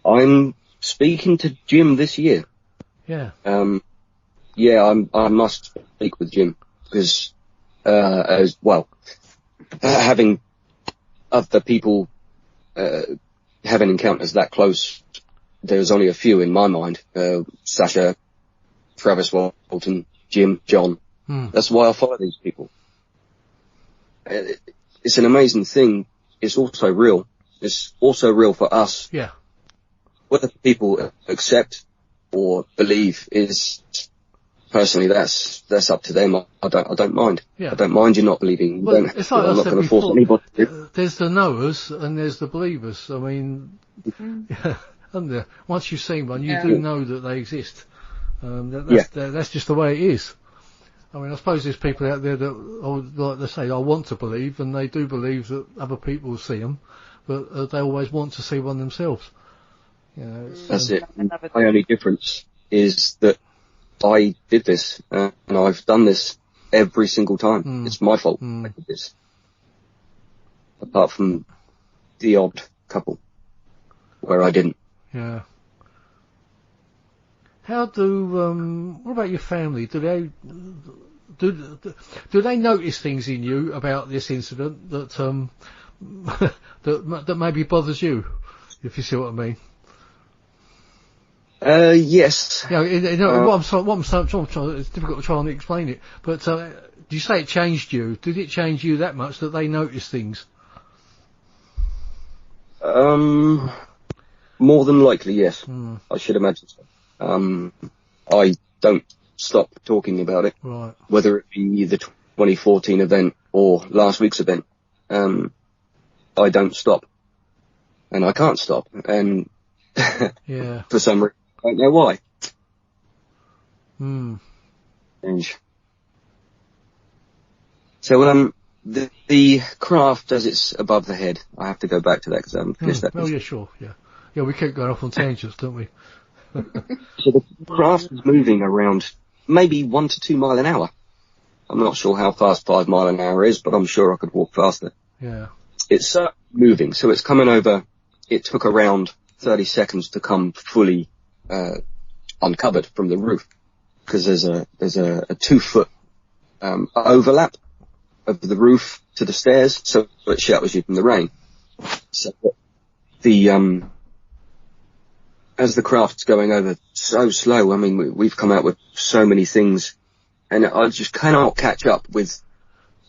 I'm speaking to Jim this year. Yeah. I must speak with Jim, because, as well, having other people having encounters that close, there's only a few in my mind. Sasha, Travis Walton, Jim, John. That's why I follow these people. It's an amazing thing. It's also real. It's also real for us. Yeah. Whether people accept or believe is, personally, that's up to them. I don't mind. Yeah. I don't mind you not believing. Well, it's like I'm not going to force anybody to. There's the knowers and there's the believers. I mean, isn't there? Once you've seen one, you do know that they exist. That's just the way it is. I mean, I suppose there's people out there that, like they say, I want to believe, and they do believe that other people see them, but they always want to see one themselves. That's it. My only difference is that I did this, and I've done this every single time. It's my fault I did this. Apart from the odd couple where I didn't. Yeah. How what about your family? Do they notice things in you about this incident that that maybe bothers you, if you see what I mean? Yes. Yeah, what I'm trying, it's difficult to try and explain it, but do you say it changed you? Did it change you that much that they noticed things? More than likely, yes. I should imagine so. I don't stop talking about it. Right. Whether it be the 2014 event or last week's event, I don't stop. And I can't stop. And for some reason, I don't know why. Strange. So, the craft as it's above the head, I have to go back to that because I haven't finished that. Oh yeah, sure, yeah. Yeah, we keep going off on tangents, don't we? So the craft is moving around maybe 1 to 2 miles an hour. I'm not sure how fast 5 miles an hour is, but I'm sure I could walk faster. Yeah. It's moving, so it's coming over. It took around 30 seconds to come fully uncovered from the roof because there's a 2-foot overlap of the roof to the stairs, so it shelters you from the rain. So as the craft's going over so slow, I mean, we've come out with so many things, and I just cannot catch up with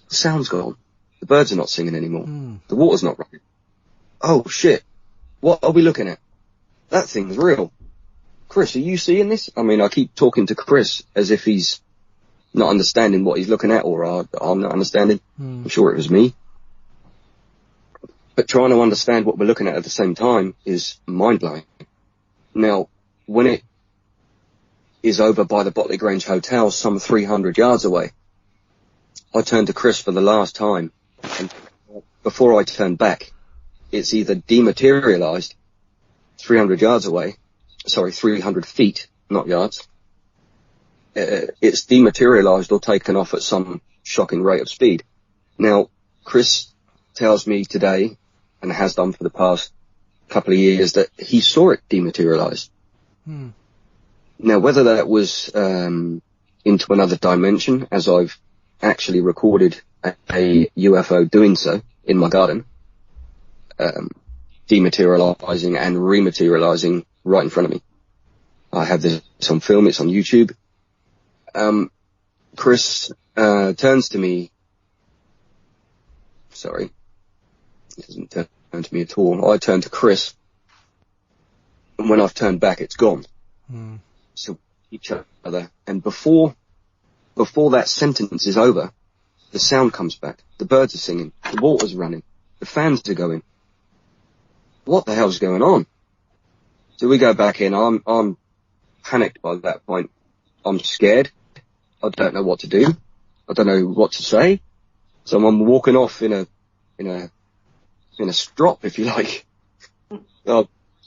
the sound's gone. The birds are not singing anymore. The water's not running. Oh shit. What are we looking at? That thing's real. Chris, are you seeing this? I mean, I keep talking to Chris as if he's not understanding what he's looking at, or I'm not understanding. I'm sure it was me. But trying to understand what we're looking at the same time is mind-blowing. Now, when it is over by the Botley Grange Hotel, some 300 yards away, I turned to Chris for the last time, and before I turned back, it's either dematerialized 300 yards away, 300 feet, not yards. It's dematerialized or taken off at some shocking rate of speed. Now, Chris tells me today, and has done for the past couple of years, that he saw it dematerialize. Now, whether that was into another dimension, as I've actually recorded a UFO doing so in my garden, dematerializing and rematerializing right in front of me. I have this on film, it's on YouTube. Chris turns to me. Sorry, he doesn't turn to me at all. I turn to Chris, and when I've turned back, it's gone. So each other, and before that sentence is over, the sound comes back. The birds are singing, the water's running, the fans are going. What the hell's going on? So we go back in. I'm panicked by that point. I'm scared. I don't know what to do. I don't know what to say. So I'm walking off in a strop, if you like.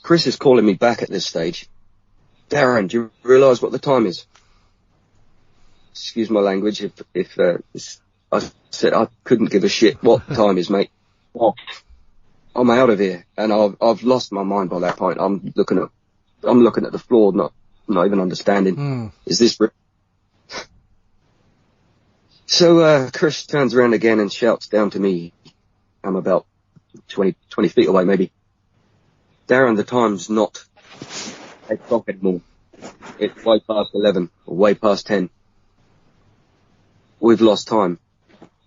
Chris is calling me back at this stage. Darren, do you realise what the time is? Excuse my language. If I said I couldn't give a shit what time is, mate. Well, I'm out of here, and I've lost my mind by that point. I'm looking at the floor, not even understanding. Is this real? So Chris turns around again and shouts down to me. I'm about 20 feet away, maybe. Darren, the time's not 8 o'clock anymore. It's way past 11 or way past 10. We've lost time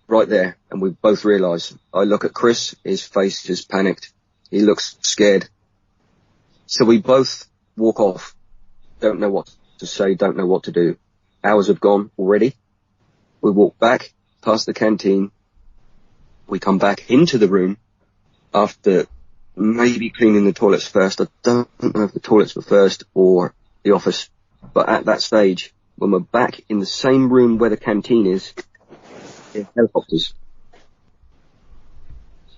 right there, and we both realise. I look at Chris, his face is panicked. He looks scared. So we both walk off. Don't know what to say, don't know what to do. Hours have gone already. We walk back past the canteen. We come back into the room after maybe cleaning the toilets first. I don't know if the toilets were first or the office. But at that stage, when we're back in the same room where the canteen is, there's helicopters.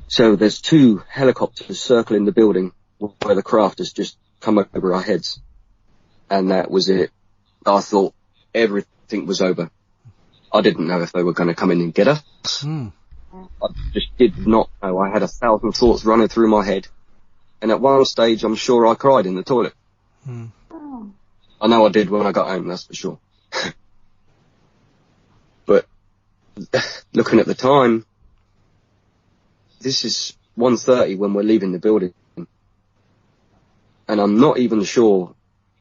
So there's 2 helicopters circling the building where the craft has just come over our heads. And that was it. I thought everything was over. I didn't know if they were going to come in and get us. I just did not know. I had 1,000 thoughts running through my head. And at one stage, I'm sure I cried in the toilet. I know I did when I got home, that's for sure. But looking at the time, this is 1:30 when we're leaving the building. And I'm not even sure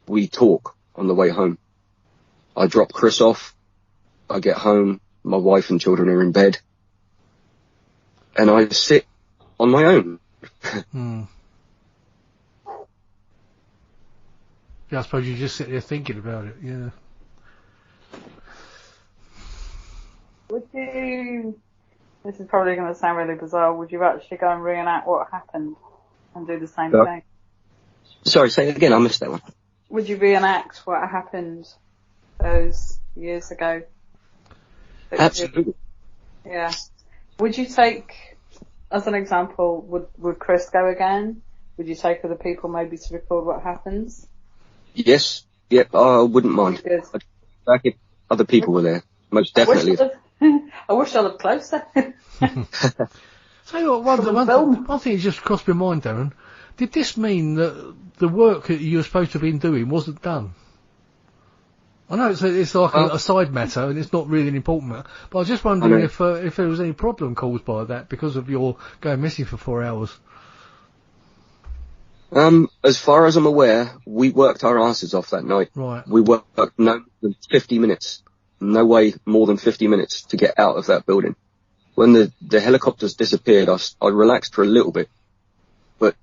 we talk on the way home. I drop Chris off. I get home. My wife and children are in bed. And I sit on my own. Yeah, I suppose you just sit there thinking about it, yeah. Would you, this is probably going to sound really bizarre, would you actually go and reenact what happened and do the same thing? Sorry, say it again, I missed that one. Would you reenact what happened those years ago? Absolutely. Yeah. Would you take, as an example, would Chris go again? Would you take other people maybe to record what happens? Yes. Yep, I wouldn't mind. Good. Back if other people were there. Most definitely. I wish I lived closer. So one thing just crossed my mind, Darren. Did this mean that the work that you were supposed to have been doing wasn't done? I know it's like a side matter and it's not really an important matter, but I was just wondering if there was any problem caused by that because of your going missing for 4 hours. As far as I'm aware, we worked our asses off that night. Right. We worked no more than 50 minutes. No way more than 50 minutes to get out of that building. when the helicopters disappeared, I relaxed for a little bit, but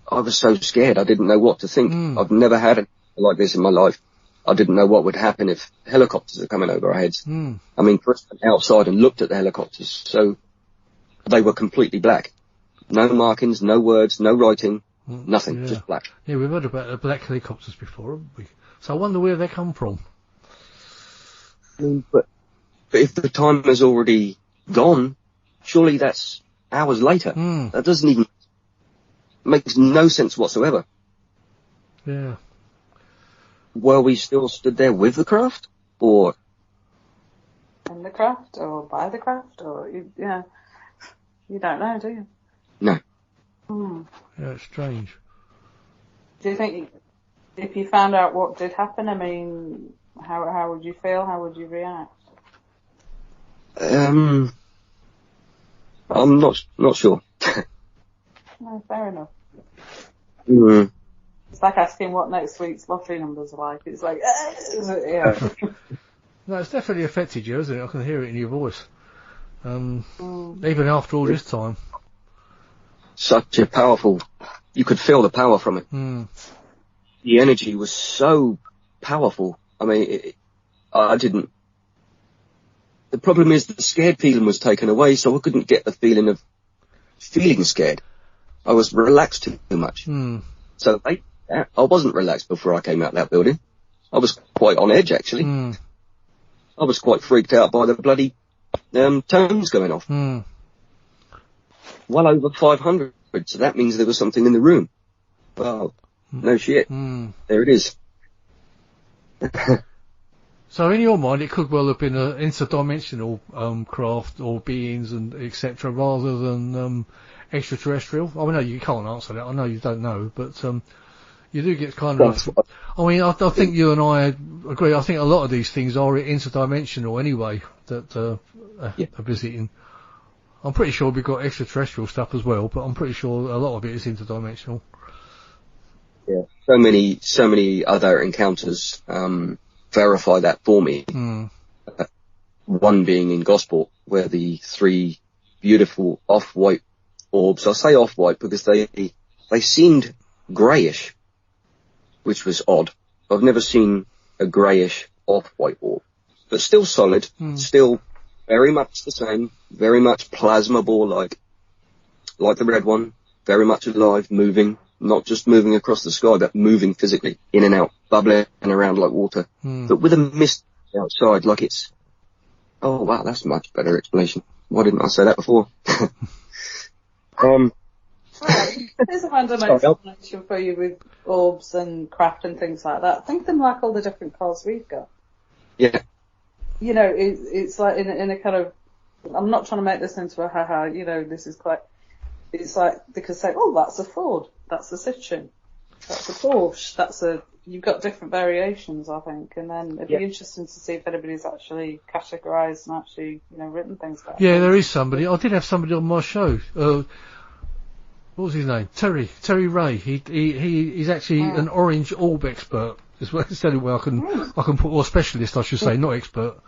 I was so scared. I didn't know what to think. I've never had it like this in my life. I didn't know what would happen if helicopters are coming over our heads. I mean, Chris went outside and looked at the helicopters, so they were completely black. No markings, no words, no writing, nothing, just black. Yeah, we've heard about the black helicopters before, haven't we? So I wonder where they come from. But if the time has already gone, surely that's hours later. That doesn't even makes no sense whatsoever. Yeah. Were we still stood there with the craft, or in the craft, or by the craft, or you don't know, do you? No. Yeah, it's strange. Do you think if you found out what did happen, I mean, how would you feel? How would you react? I'm not sure. No, fair enough. It's like asking what next week's lottery numbers are like. It's like, yeah. No, it's definitely affected you, hasn't it? I can hear it in your voice. Even after all this time. Such a powerful, you could feel the power from it. The energy was so powerful. I mean, I didn't, the problem is the scared feeling was taken away, so I couldn't get the feeling of feeling scared. I was relaxed too much. So I wasn't relaxed before I came out that building. I was quite on edge, actually. I was quite freaked out by the bloody tones going off. Well over 500, so that means there was something in the room. Well, no shit. There it is. So in your mind, it could well have been an interdimensional craft or beings and etc. rather than extraterrestrial. I know you can't answer that. I know you don't know, but you do get kind of. I mean, I think you and I agree. I think a lot of these things are interdimensional anyway that are visiting. I'm pretty sure we've got extraterrestrial stuff as well, but I'm pretty sure a lot of it is interdimensional. Yeah, so many other encounters verify that for me. One being in Gosport, where the 3 beautiful off-white orbs. I say off-white because they seemed greyish, which was odd. I've never seen a greyish off-white orb, but still solid, still very much the same, very much plasma ball-like, like the red one, very much alive, moving, not just moving across the sky, but moving physically, in and out, bubbling around like water, but with a mist outside, like it's, oh wow, that's a much better explanation. Why didn't I say that before? There's a random explanation for you with orbs and craft and things like that. Think them like all the different cars we've got. Yeah. You know, it's like in a kind of, I'm not trying to make this into a haha, you know, this is quite, it's like, they could say, oh, that's a Ford, that's a Citroen, that's a Porsche, you've got different variations, I think, and then it'd be interesting to see if anybody's actually categorised and actually, you know, written things about it. Yeah, there is somebody. I did have somebody on my show. What was his name? Terry Ray. He's actually an orange orb expert. It's the only way I can put, or specialist, I should say, not expert.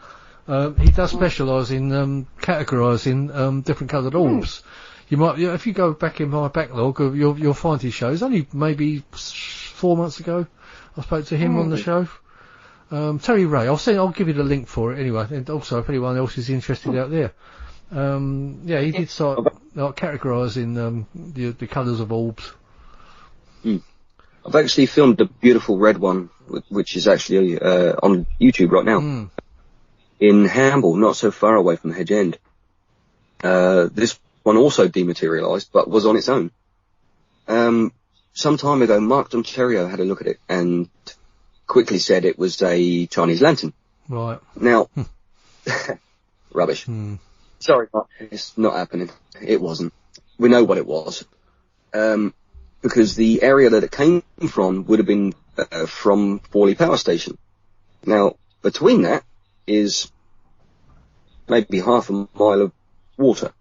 He does specialise in categorising different coloured orbs. You might, if you go back in my backlog, you'll find his shows. Only maybe 4 months ago, I spoke to him on the show. Terry Ray. I'll give you the link for it anyway. And also, if anyone else is interested out there, he did start categorising the colours of orbs. I've actually filmed a beautiful red one, which is actually on YouTube right now, in Hamble, not so far away from Hedge End. This one also dematerialised, but was on its own. Some time ago, Mark Doncherio had a look at it and quickly said it was a Chinese lantern. Right. Now, rubbish. Sorry, Mark, it's not happening. It wasn't. We know what it was. Because the area that it came from would have been from Forley Power Station. Now, between that is maybe half a mile of water,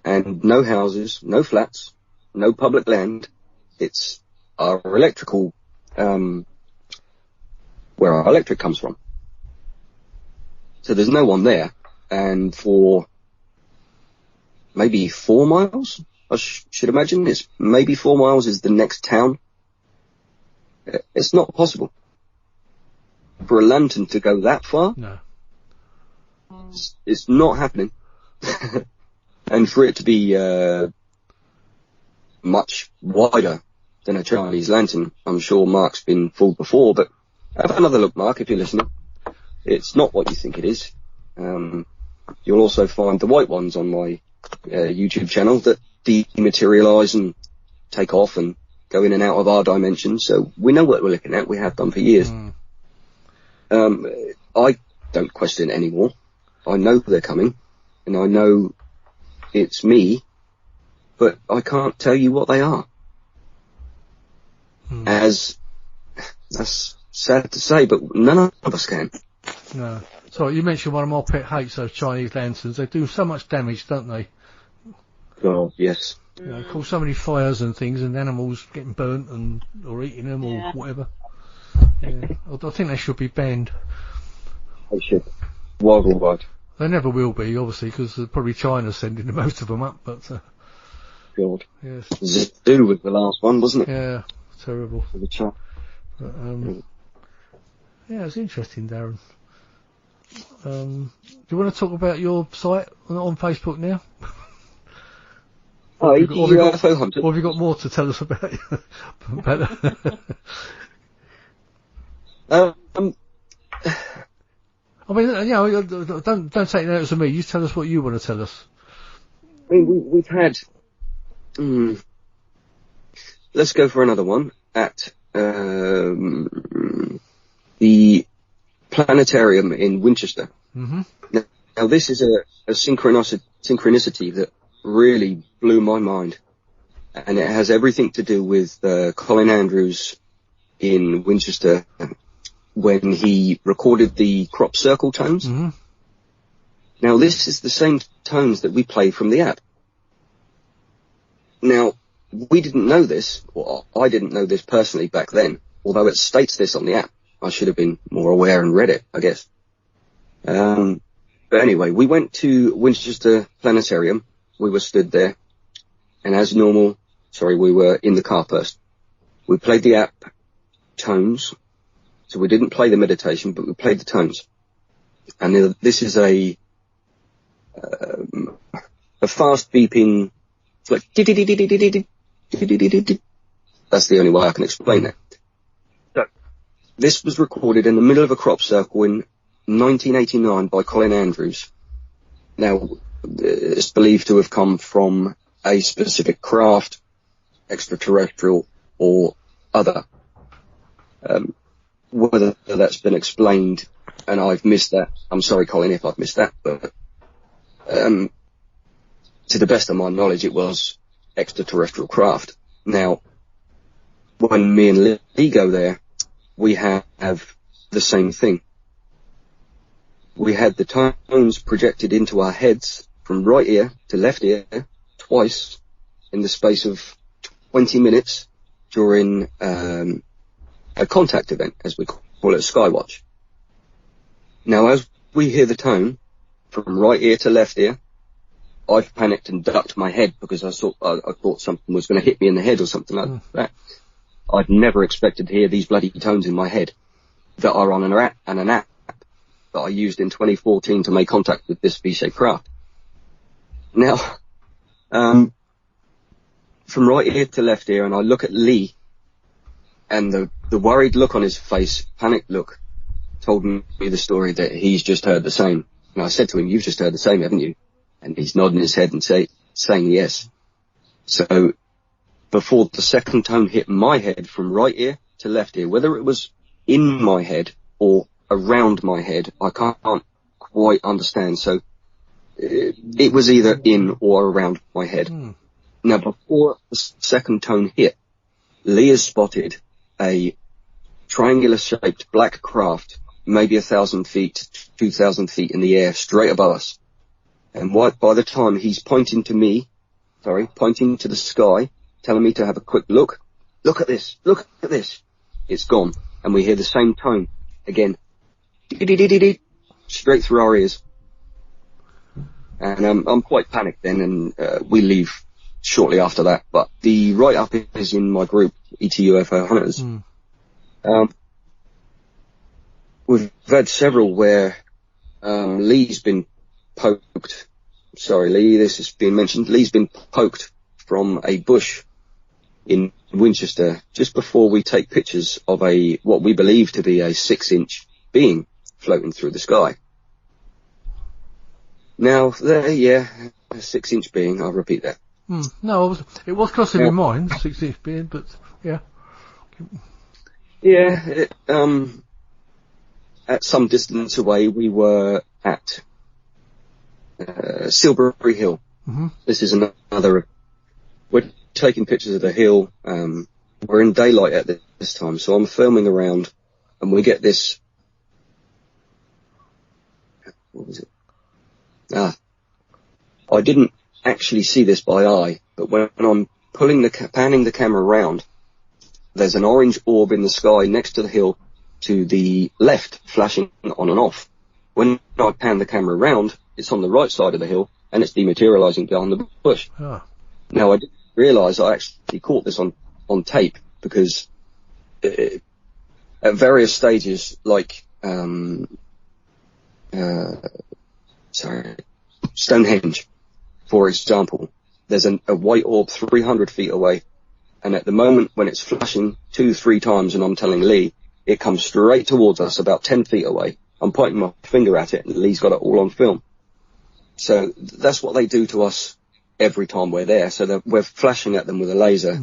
and no houses, no flats, no public land. It's our electrical, where our electric comes from. So there's no one there, and for maybe 4 miles. I should imagine it's maybe 4 miles is the next town. It's not possible for a lantern to go that far. No. It's not happening. And for it to be much wider than a Chinese lantern, I'm sure Mark's been fooled before, but have another look, Mark, if you're listening. It's not what you think it is. You'll also find the white ones on my YouTube channel that dematerialise and take off and go in and out of our dimension, so we know what we're looking at. We have done for years. I don't question it anymore. I know they're coming, and I know it's me, but I can't tell you what they are. As that's sad to say, but none of us can. No. So you mentioned one of my pet hates, those Chinese lanterns. They do so much damage, don't they? Oh, yes. You know, cause so many fires and things, and animals getting burnt and or eating them or whatever. Yeah. I think they should be banned. They should. Worldwide. They never will be, obviously, because probably China's sending most of them up. But God. yes. Zoo was the last one, wasn't it? Yeah. Terrible. For the child. But, yeah, it's interesting, Darren. Do you want to talk about your site on Facebook now? Oh, UFO Hunter. Or have you got more to tell us about? I mean, you know, don't take notice of me. You tell us what you want to tell us. I mean, we've had. Let's go for another one at the planetarium in Winchester. Mm-hmm. Now, this is a synchronicity that really blew my mind, and it has everything to do with Colin Andrews in Winchester when he recorded the crop circle tones. Mm-hmm. Now, this is the same tones that we play from the app. Now, we didn't know this, or I didn't know this personally back then, although it states this on the app. I should have been more aware and read it, I guess. But anyway, we went to Winchester Planetarium. We were stood there, and as normal, we were in the car first. We played the app tones, so we didn't play the meditation, but we played the tones. And this is a fast beeping, it's like, that's the only way I can explain that. So, this was recorded in the middle of a crop circle in 1989 by Colin Andrews. Now, it's believed to have come from a specific craft, extraterrestrial or other. Whether that's been explained and I've missed that, I'm sorry, Colin, if I've missed that, but to the best of my knowledge, it was extraterrestrial craft. Now, when me and Lee go there, we have the same thing. We had the tones projected into our heads from right ear to left ear twice in the space of 20 minutes during a contact event, as we call it, a skywatch. Now, as we hear the tone from right ear to left ear, I've panicked and ducked my head because I thought something was going to hit me in the head or something like that. I'd never expected to hear these bloody tones in my head that are on an app that I used in 2014 to make contact with this V-shaped craft. Now, from right ear to left ear, and I look at Lee, and the worried look on his face, panicked look, told me the story that he's just heard the same. And I said to him, "You've just heard the same, haven't you?" And he's nodding his head and saying yes. So before the second tone hit my head from right ear to left ear, whether it was in my head or around my head, I can't quite understand. So it was either in or around my head. Now, before the second tone hit, Lee has spotted a triangular-shaped black craft, maybe 1,000 feet, 2,000 feet in the air, straight above us. And by the time he's pointing to the sky, telling me to have a quick look at this, it's gone. And we hear the same tone again, straight through our ears. And I'm quite panicked then, and we leave shortly after that. But the write-up is in my group, ET UFO Hunters. We've had several where Lee's been poked. Sorry, Lee, this has been mentioned. Lee's been poked from a bush in Winchester just before we take pictures of what we believe to be a 6-inch being floating through the sky. Now, there, a 6-inch being, I'll repeat that. No, it was crossing my mind, 6-inch being, but yeah. Yeah, at some distance away, we were at Silbury Hill. This is another. We're taking pictures of the hill. We're in daylight at this time, so I'm filming around, and we get this. What was it? I didn't actually see this by eye, but when I'm panning the camera around, there's an orange orb in the sky next to the hill to the left, flashing on and off. When I pan the camera around, it's on the right side of the hill, and it's dematerializing behind the bush. Now, I didn't realise I actually caught this on tape, because at various stages, like Stonehenge, for example, there's a white orb 300 feet away, and at the moment when it's flashing 2-3 times, and I'm telling Lee, it comes straight towards us about 10 feet away. I'm pointing my finger at it, and Lee's got it all on film. So that's what they do to us every time we're there. So we're flashing at them with a laser,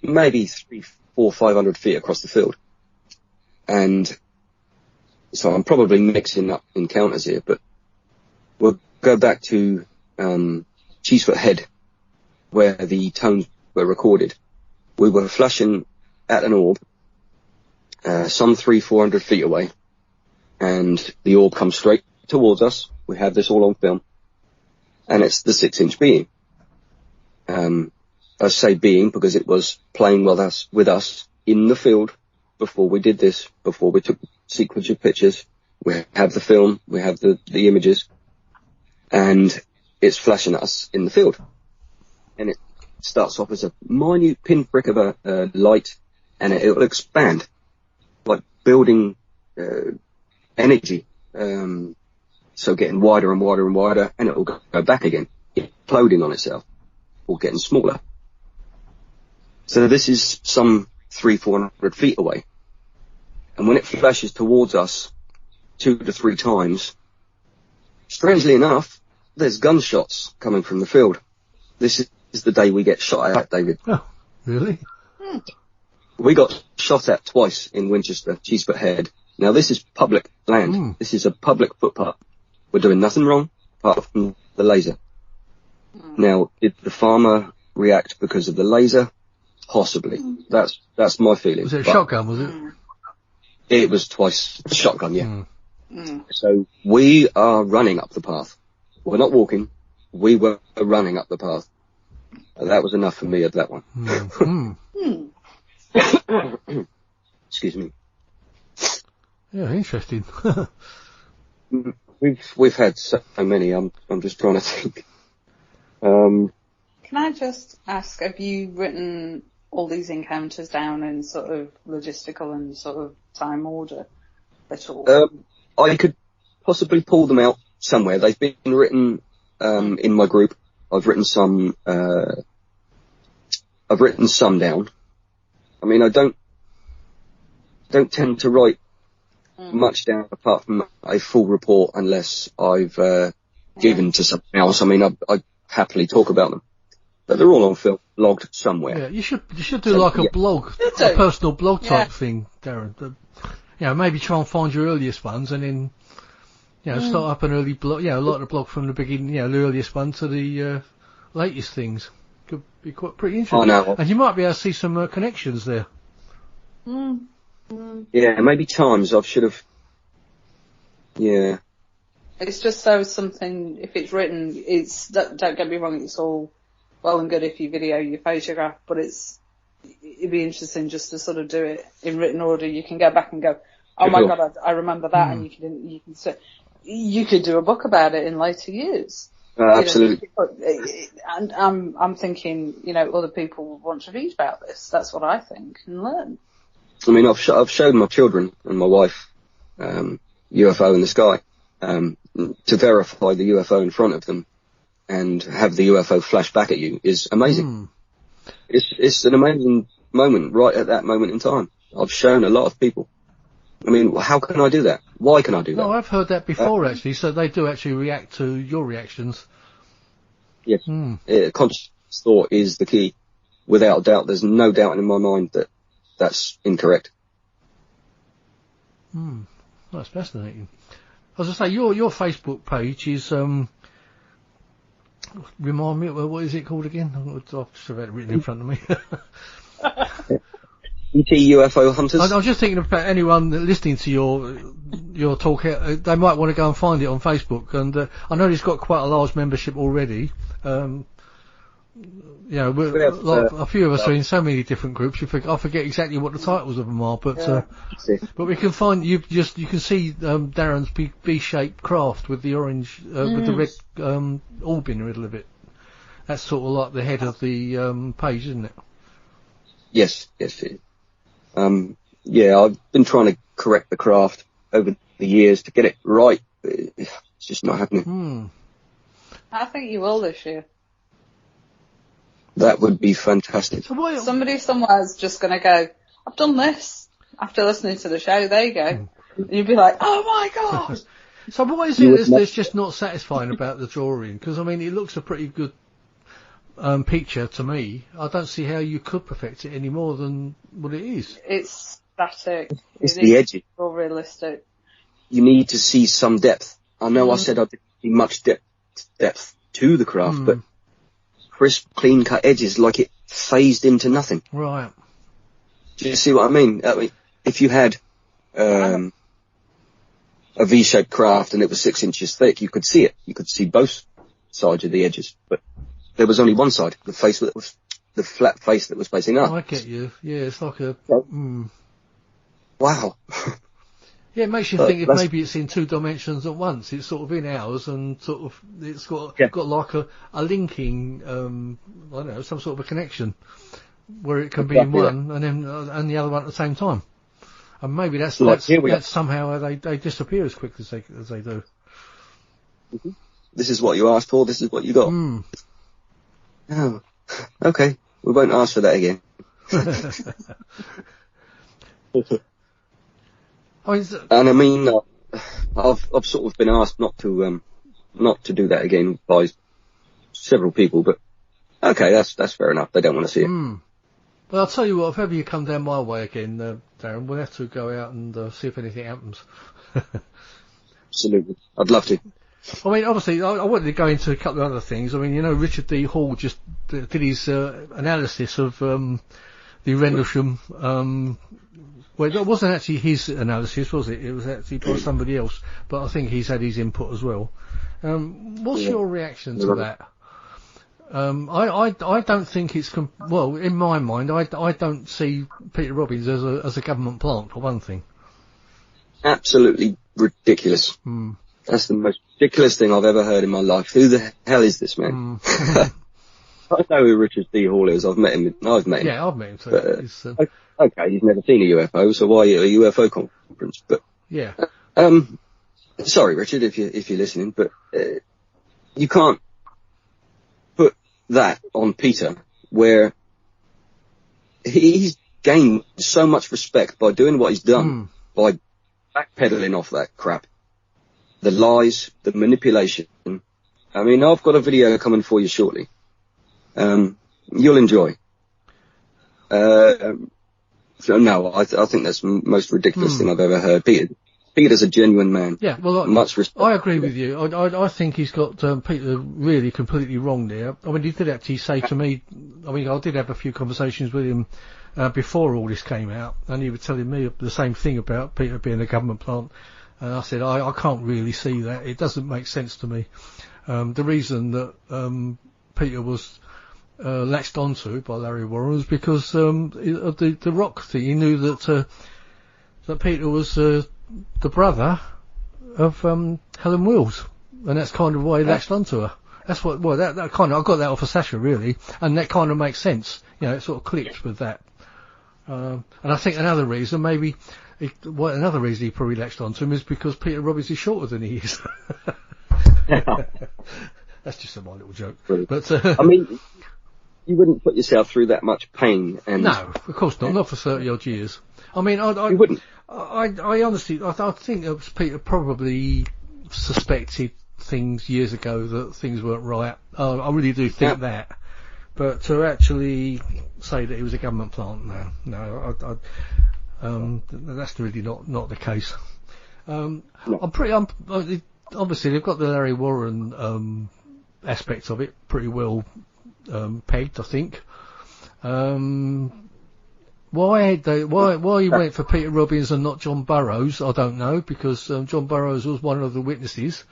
maybe 300-500 feet across the field. And so I'm probably mixing up encounters here, but we'll go back to Cheesefoot Head, where the tones were recorded. We were flashing at an orb, some 300-400 feet away, and the orb comes straight towards us. We have this all on film, and it's the 6-inch being. I say being because it was playing with us in the field before we did this, before we took sequence of pictures. We have the film, we have the images, and it's flashing at us in the field. And it starts off as a minute pinprick of a light, and it will expand, like building energy. So getting wider and wider and wider, and it will go back again, imploding on itself, or getting smaller. So this is some 300-400 feet away. And when it flashes towards us 2 to 3 times, strangely enough, there's gunshots coming from the field. This is the day we get shot at, David. Oh, really? We got shot at twice in Winchester, Cheesefoot Head. Now, this is public land. This is a public footpath. We're doing nothing wrong apart from the laser. Now, did the farmer react because of the laser? Possibly. That's my feeling. Was it a shotgun, was it? It was twice a shotgun, yeah. So we are running up the path. We're not walking. We were running up the path. That was enough for me at that one. Excuse me. Yeah, interesting. We've had so many. I'm just trying to think. Can I just ask, have you written all these encounters down in sort of logistical and sort of time order at all? I could possibly pull them out somewhere. They've been written in my group. I've written some down. I mean, I don't tend to write much down apart from a full report unless I've given to someone else. I mean, I happily talk about them, but they're all on film, logged somewhere. Yeah, you should do like a blog, a personal blog type thing, Darren. Maybe try and find your earliest ones and then, start up an early blog. Like the blog from the beginning, the earliest one to the latest things. Could be pretty interesting. I know. And you might be able to see some connections there. Yeah, maybe times I should have. Yeah. It's just so something, if it's written, don't get me wrong, it's all well and good if you video your photograph, but it'd be interesting just to sort of do it in written order. You can go back and go, oh my God, I remember that, and you could do a book about it in later years. Absolutely. And I'm thinking, other people want to read about this. That's what I think, and learn. I mean, I've shown my children and my wife UFO in the sky to verify the UFO in front of them and have the UFO flash back at you is amazing. It's an amazing moment right at that moment in time. I've shown a lot of people. I mean, how can I do that? Why can I do that? No, I've heard that before, actually. So they do actually react to your reactions. Yes. Conscious thought is the key. Without doubt, there's no doubt in my mind that that's incorrect. That's fascinating. As I say, your Facebook page is, remind me, what is it called again? I've just had it written in front of me. ET UFO Hunters. I was just thinking about anyone listening to your talk. They might want to go and find it on Facebook. And I know it's got quite a large membership already. A few of us are in so many different groups. I forget exactly what the titles of them are, but we can find you can see Darren's B-shaped craft with the orange with the red orb in the middle of it. That's sort of like the head of the page, isn't it? Yes. I've been trying to correct the craft over the years to get it right. It's just not happening. I think you will this year. That would be fantastic. Somebody somewhere is just going to go, I've done this after listening to the show. There you go. And you'd be like, oh my God. So what is it that's just not satisfying about the drawing? Because, I mean, it looks a pretty good picture to me. I don't see how you could perfect it any more than what it is. It's static. It's the edges. More realistic. You need to see some depth. I know I said I didn't see much depth to the craft, but crisp, clean-cut edges, like it phased into nothing. Right. Do you see what I mean? If you had a V-shaped craft and it was 6 inches thick, you could see it. You could see both sides of the edges, but there was only one side, the flat face that was facing up. I get you. Yeah, it's like a... Wow. Yeah, it makes you think if maybe it's in 2 dimensions at once. It's sort of in ours and sort of it's got like a linking, I don't know, some sort of a connection where it can be in one and then and the other one at the same time. And maybe that's somehow how they disappear as quick as they do. Mm-hmm. This is what you asked for. This is what you got. Oh, okay. We won't ask for that again. And I mean, I've sort of been asked not to do that again by several people, but okay, that's fair enough. They don't want to see it. Well, I'll tell you what, if ever you come down my way again, Darren, we'll have to go out and see if anything happens. Absolutely. I'd love to. I mean, obviously, I wanted to go into a couple of other things. I mean, Richard D. Hall just did his analysis of the Rendlesham. Well, that wasn't actually his analysis, was it? It was actually by somebody else, but I think he's had his input as well. What's your reaction to that? I don't think it's well, in my mind, I don't see Peter Robbins as a government plant, for one thing. Absolutely ridiculous. That's the most ridiculous thing I've ever heard in my life. Who the hell is this man? I know who Richard D. Hall is. I've met him. Yeah, I've met him too. But, okay, he's never seen a UFO, so why a UFO conference? But yeah. Sorry, Richard, if you're listening, but you can't put that on Peter, where he's gained so much respect by doing what he's done, by backpedaling off that crap, the lies, the manipulation. I mean, I've got a video coming for you shortly. You'll enjoy. So no, I think that's the most ridiculous thing I've ever heard. Peter's a genuine man. Yeah, well, much respect. I agree with you. I think he's got Peter really completely wrong there. I mean, he did actually say to me, I mean, I did have a few conversations with him before all this came out, and he was telling me the same thing about Peter being a government plant. And I said, I can't really see that. It doesn't make sense to me. The reason that Peter was latched onto by Larry Warren was because of the rock thing. He knew that Peter was the brother of Helen Wills, and that's kind of why he latched onto her. That's what. Well, that kind of I got that off of Sasha really, and that kind of makes sense. You know, it sort of clicked with that. And I think another reason maybe. Another reason he probably latched onto him is because Peter Robbins is shorter than he is. That's just my little joke. But I mean, you wouldn't put yourself through that much pain. And no, of course not. Not for 30 odd years. I mean, you wouldn't. I honestly, I think Peter probably suspected things years ago that things weren't right. I really do think that. But to actually say that he was a government plant, no, that's really not the case. Obviously they've got the Larry Warren aspect of it pretty well pegged, I think. Why he went for Peter Robbins and not John Burroughs, I don't know, because John Burroughs was one of the witnesses.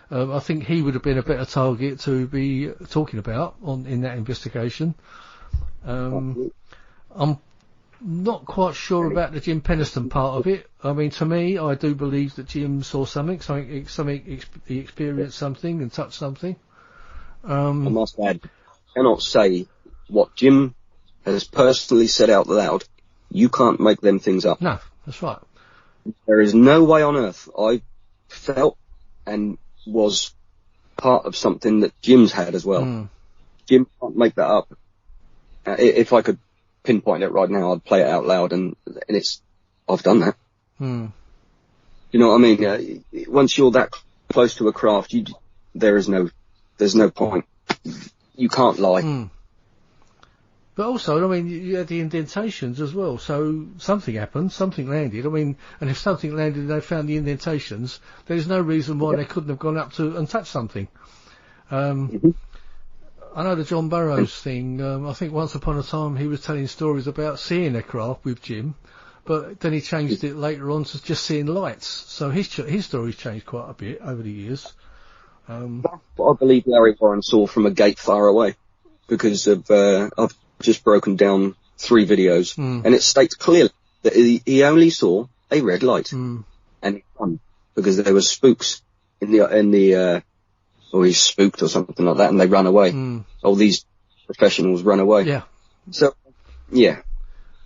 I think he would have been a better target to be talking about in that investigation. I'm not quite sure about the Jim Penniston part of it. I mean, to me, I do believe that Jim saw something he experienced something and touched something. I must add, I cannot say what Jim has personally said out loud. You can't make them things up. No, that's right. There is no way on earth I felt and was part of something that Jim's had as well. Jim can't make that up. If I could pinpoint it right now, I'd play it out loud, and I've done that. You know what I mean? Once you're that close to a craft, there's no point. You can't lie. But also, I mean, you had the indentations as well, so something happened, something landed. I mean, and if something landed and they found the indentations, there's no reason why they couldn't have gone up to and touched something. I know the John Burroughs thing, I think once upon a time he was telling stories about seeing a craft with Jim, but then he changed it later on to just seeing lights. So his story's changed quite a bit over the years. That's what I believe Larry Warren saw from a gate far away, because of, I've just broken down 3 videos, and it states clearly that he only saw a red light, and he won because there were spooks or he's spooked or something like that, and they run away. All these professionals run away. Yeah. So, yeah,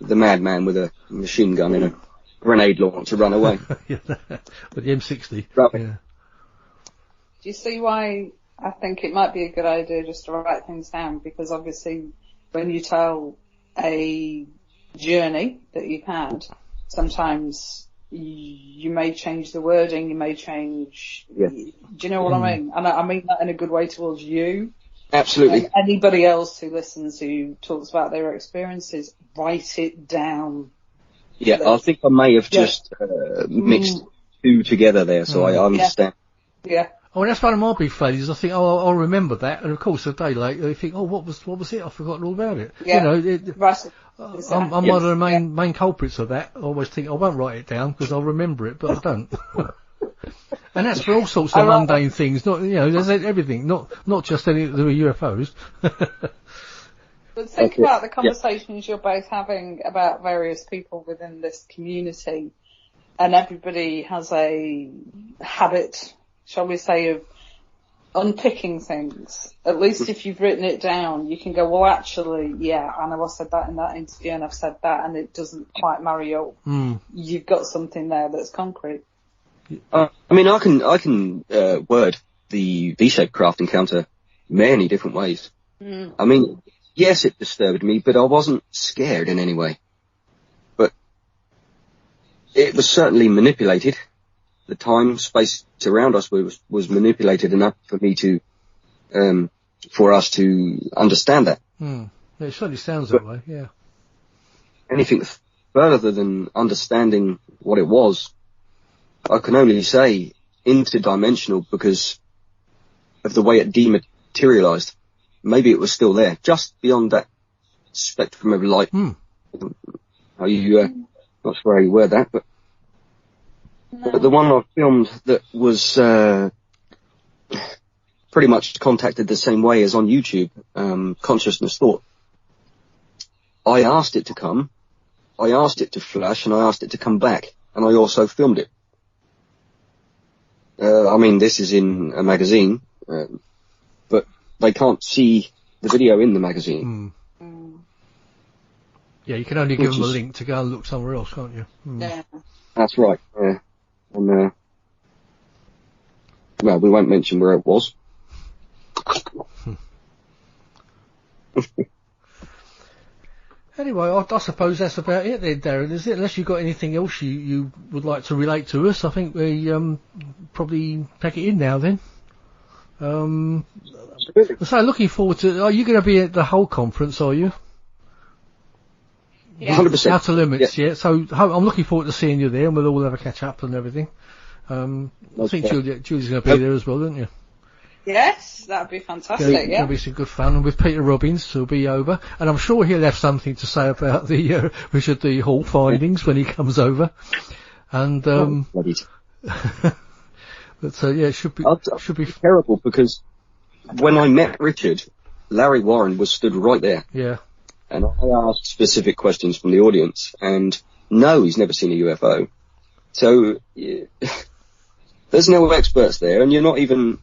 the madman with a machine gun and a grenade launcher run away. With the M60. Right. Yeah. Do you see why I think it might be a good idea just to write things down? Because obviously, when you tell a journey that you've had, sometimes you may change the wording, you may change. Yeah. Do you know what I mean? And I mean that in a good way towards you. Absolutely. And anybody else who listens, who talks about their experiences, write it down. Yeah, I think I may have just mixed 2 together there, so I understand. Yeah. Oh, and that's one of my big failures. I think, I'll remember that, and of course, a day later, you think, what was it? I've forgotten all about it. Yeah. You know, I'm one of the main culprits of that. I always think I won't write it down because I'll remember it, but I don't. And that's for all sorts of mundane things. Not, there's everything. Not just any of the UFOs. But think about the conversations you're both having about various people within this community, and everybody has a habit, shall we say, of unpicking things. At least if you've written it down, you can go, well, actually, yeah, I know I said that in that interview and I've said that and it doesn't quite marry up. You've got something there that's concrete. I mean, I can word the V-shaped craft encounter many different ways. I mean, yes, it disturbed me, but I wasn't scared in any way. But it was certainly manipulated. The time, space around us was manipulated enough for me to, for us to understand that. It certainly sounds that way, yeah. Anything further than understanding what it was, I can only say interdimensional because of the way it dematerialized. Maybe it was still there, just beyond that spectrum of light. How you, not sure how you word that, but the one I filmed that was pretty much contacted the same way as on YouTube, Consciousness Thought. I asked it to come, I asked it to flash, and I asked it to come back, and I also filmed it. I mean, this is in a magazine, but they can't see the video in the magazine. Yeah, you can only give them a link to go and look somewhere else, can't you? Yeah. That's right. Yeah. And well, we won't mention where it was. Anyway, I suppose that's about it then, Darren, is it? Unless you've got anything else you would like to relate to us, I think we probably pack it in now then. So looking forward to, are you going to be at the whole conference, are you? Yeah. 100%. Outer Limits, yeah. So I'm looking forward to seeing you there, and we'll all have a catch up and everything. I think Julie's going to be there as well, isn't you? Yes, that'd be fantastic, yeah. There'll be some good fun, and with Peter Robbins, who'll be over, and I'm sure he'll have something to say about the Richard D. Hall findings when he comes over. And but yeah, it should be terrible, because when I met Richard, Larry Warren was stood right there. Yeah. And I asked specific questions from the audience, and no, he's never seen a UFO. So yeah, there's no experts there, and you're not even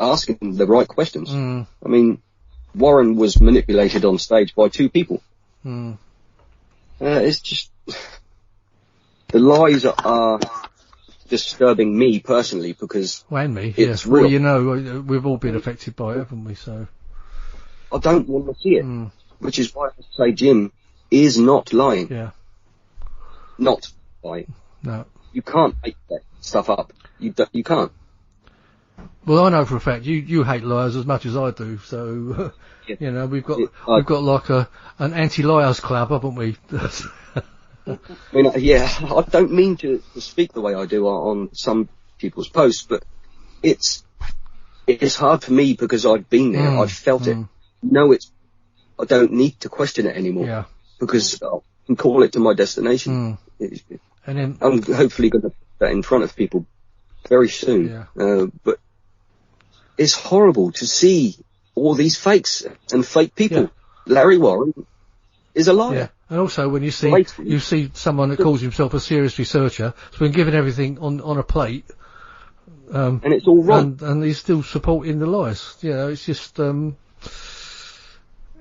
asking the right questions. I mean, Warren was manipulated on stage by two people. It's just, the lies are disturbing me personally, because and me, it's real. Well, you know, we've all been affected by it, haven't we? So I don't want to see it, which is why I say Jim is not lying. Yeah. Not lying. No. You can't make that stuff up. You can't. Well, I know for a fact you hate liars as much as I do, so you know we've got like an anti-liars club, haven't we? I mean, yeah, I don't mean to speak the way I do on some people's posts, but it's hard for me because I've been there, I've felt it. No, I don't need to question it anymore, because I can call it to my destination. And then I'm hopefully going to put that in front of people very soon. But it's horrible to see all these fakes and fake people. Larry Warren is a liar. Yeah. And also when you see someone that calls himself a serious researcher, has been given everything on a plate, and it's all wrong, and he's still supporting the lies. You know, it's just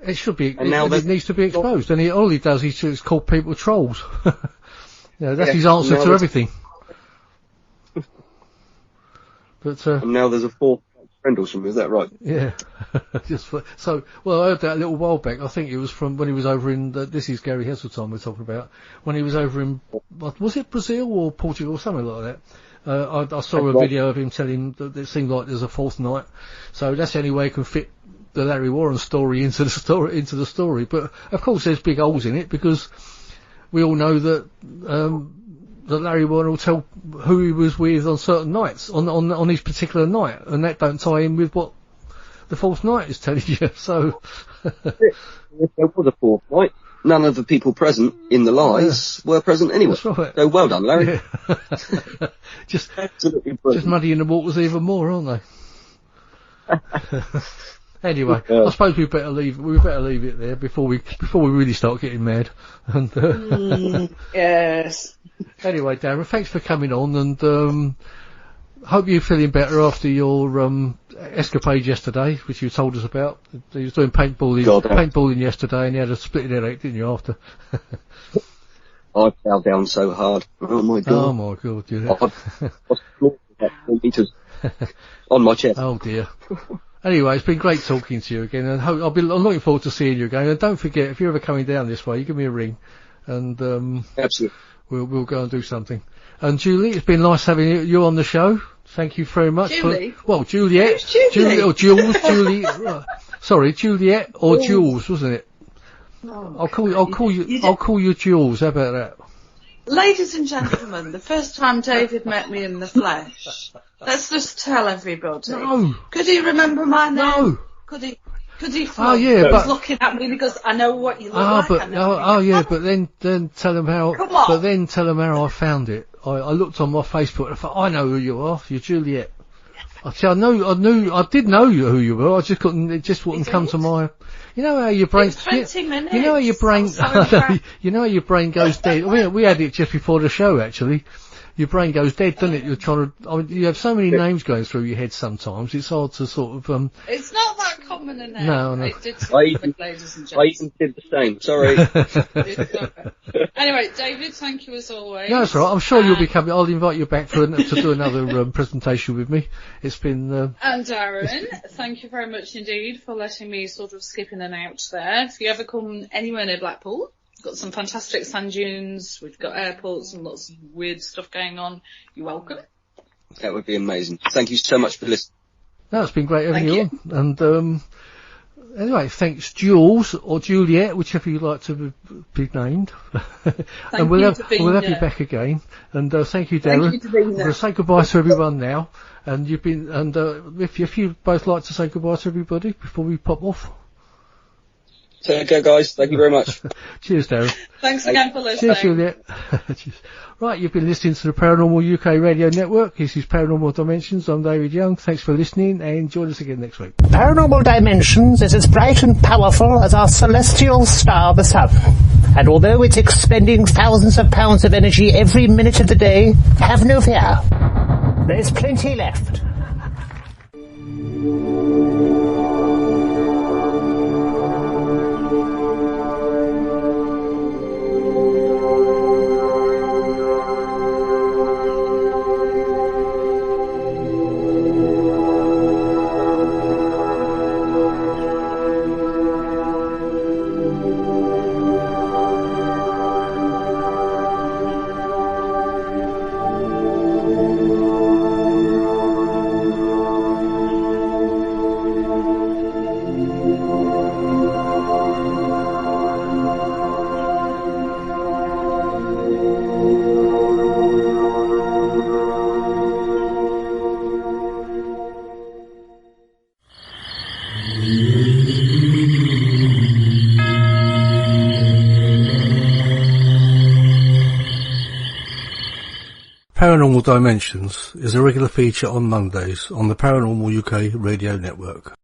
it should be. It needs to be exposed. And all he does, he's called people trolls. That's his answer to everything. But and now there's a fourth Rendlesham, is that right? Yeah. Well, I heard that a little while back. I think it was from when he was over in, this is Gary Heseltine we're talking about, when he was over in, was it Brazil or Portugal, something like that. I saw a video of him telling that it seemed like there's a fourth night. So that's the only way he can fit the Larry Warren story into the story. But of course there's big holes in it, because we all know that Larry Warren will tell who he was with on certain nights, on his particular night, and that don't tie in with what the fourth night is telling you. So, if there was a fourth night, none of the people present in the lies were present anyway. That's right. So well done, Larry. Yeah. just absolutely brilliant. Just muddying the waters even more, aren't they? Anyway, I suppose we better leave it there before we really start getting mad. And yes. Anyway, Darren, thanks for coming on, and hope you're feeling better after your escapade yesterday, which you told us about. You was doing paintballing yesterday, and you had a splitting headache, didn't you? After. I fell down so hard. Oh my god! Oh my god! Yeah. I meters on my chest. Oh dear. Anyway, it's been great talking to you again, and I'm looking forward to seeing you again. And don't forget, if you're ever coming down this way, you give me a ring, and absolutely. We'll go and do something. And Julie, it's been nice having you on the show. Thank you very much. Julie? Juliette. Julie or Jules. Julie. Sorry, Juliette or Jules, wasn't it? Oh, I'll call you Jules. How about that? Ladies and gentlemen, the first time David met me in the flesh. Let's just tell everybody. No. Could he remember my name? No. Could he? Oh yeah, he was looking at me and he goes, "I know what you look like." But then tell them how. Come on. But then tell them how I found it. I looked on my Facebook and I thought, I know who you are. You're Juliette. I did know who you were. I just couldn't. It just wouldn't come to my. You know how your brain. 20 minutes. You know how your brain. You know how your brain goes dead. We had it just before the show actually. your brain goes dead, doesn't it? You're trying to, I mean, you have so many names going through your head sometimes, it's hard to sort of, It's not that common a name. No. I even did the same, sorry. Anyway, David, thank you as always. No, that's all right. I'm sure you'll be coming. I'll invite you back to do another presentation with me. It's been... And Darren, thank you very much indeed for letting me sort of skip in and out there. If you ever come anywhere near Blackpool, we've got some fantastic sand dunes, we've got airports and lots of weird stuff going on. You're welcome. That would be amazing. Thank you so much for listening. No, it's been great having you on. And anyway, thanks Jules or Juliette, whichever you like to be named. And we'll have you back again. And thank you, Darren. Thank you for being there. We'll say goodbye to everyone now. And if you both like to say goodbye to everybody before we pop off. Take care, guys. Thank you very much. Cheers, Darren. Thanks again for listening. Cheers, Juliette. Cheers. Right, you've been listening to the Paranormal UK Radio Network. This is Paranormal Dimensions. I'm David Young. Thanks for listening, and join us again next week. Paranormal Dimensions is as bright and powerful as our celestial star, the sun. And although it's expending thousands of pounds of energy every minute of the day, have no fear. There's plenty left. Paranormal Dimensions is a regular feature on Mondays on the Paranormal UK Radio Network.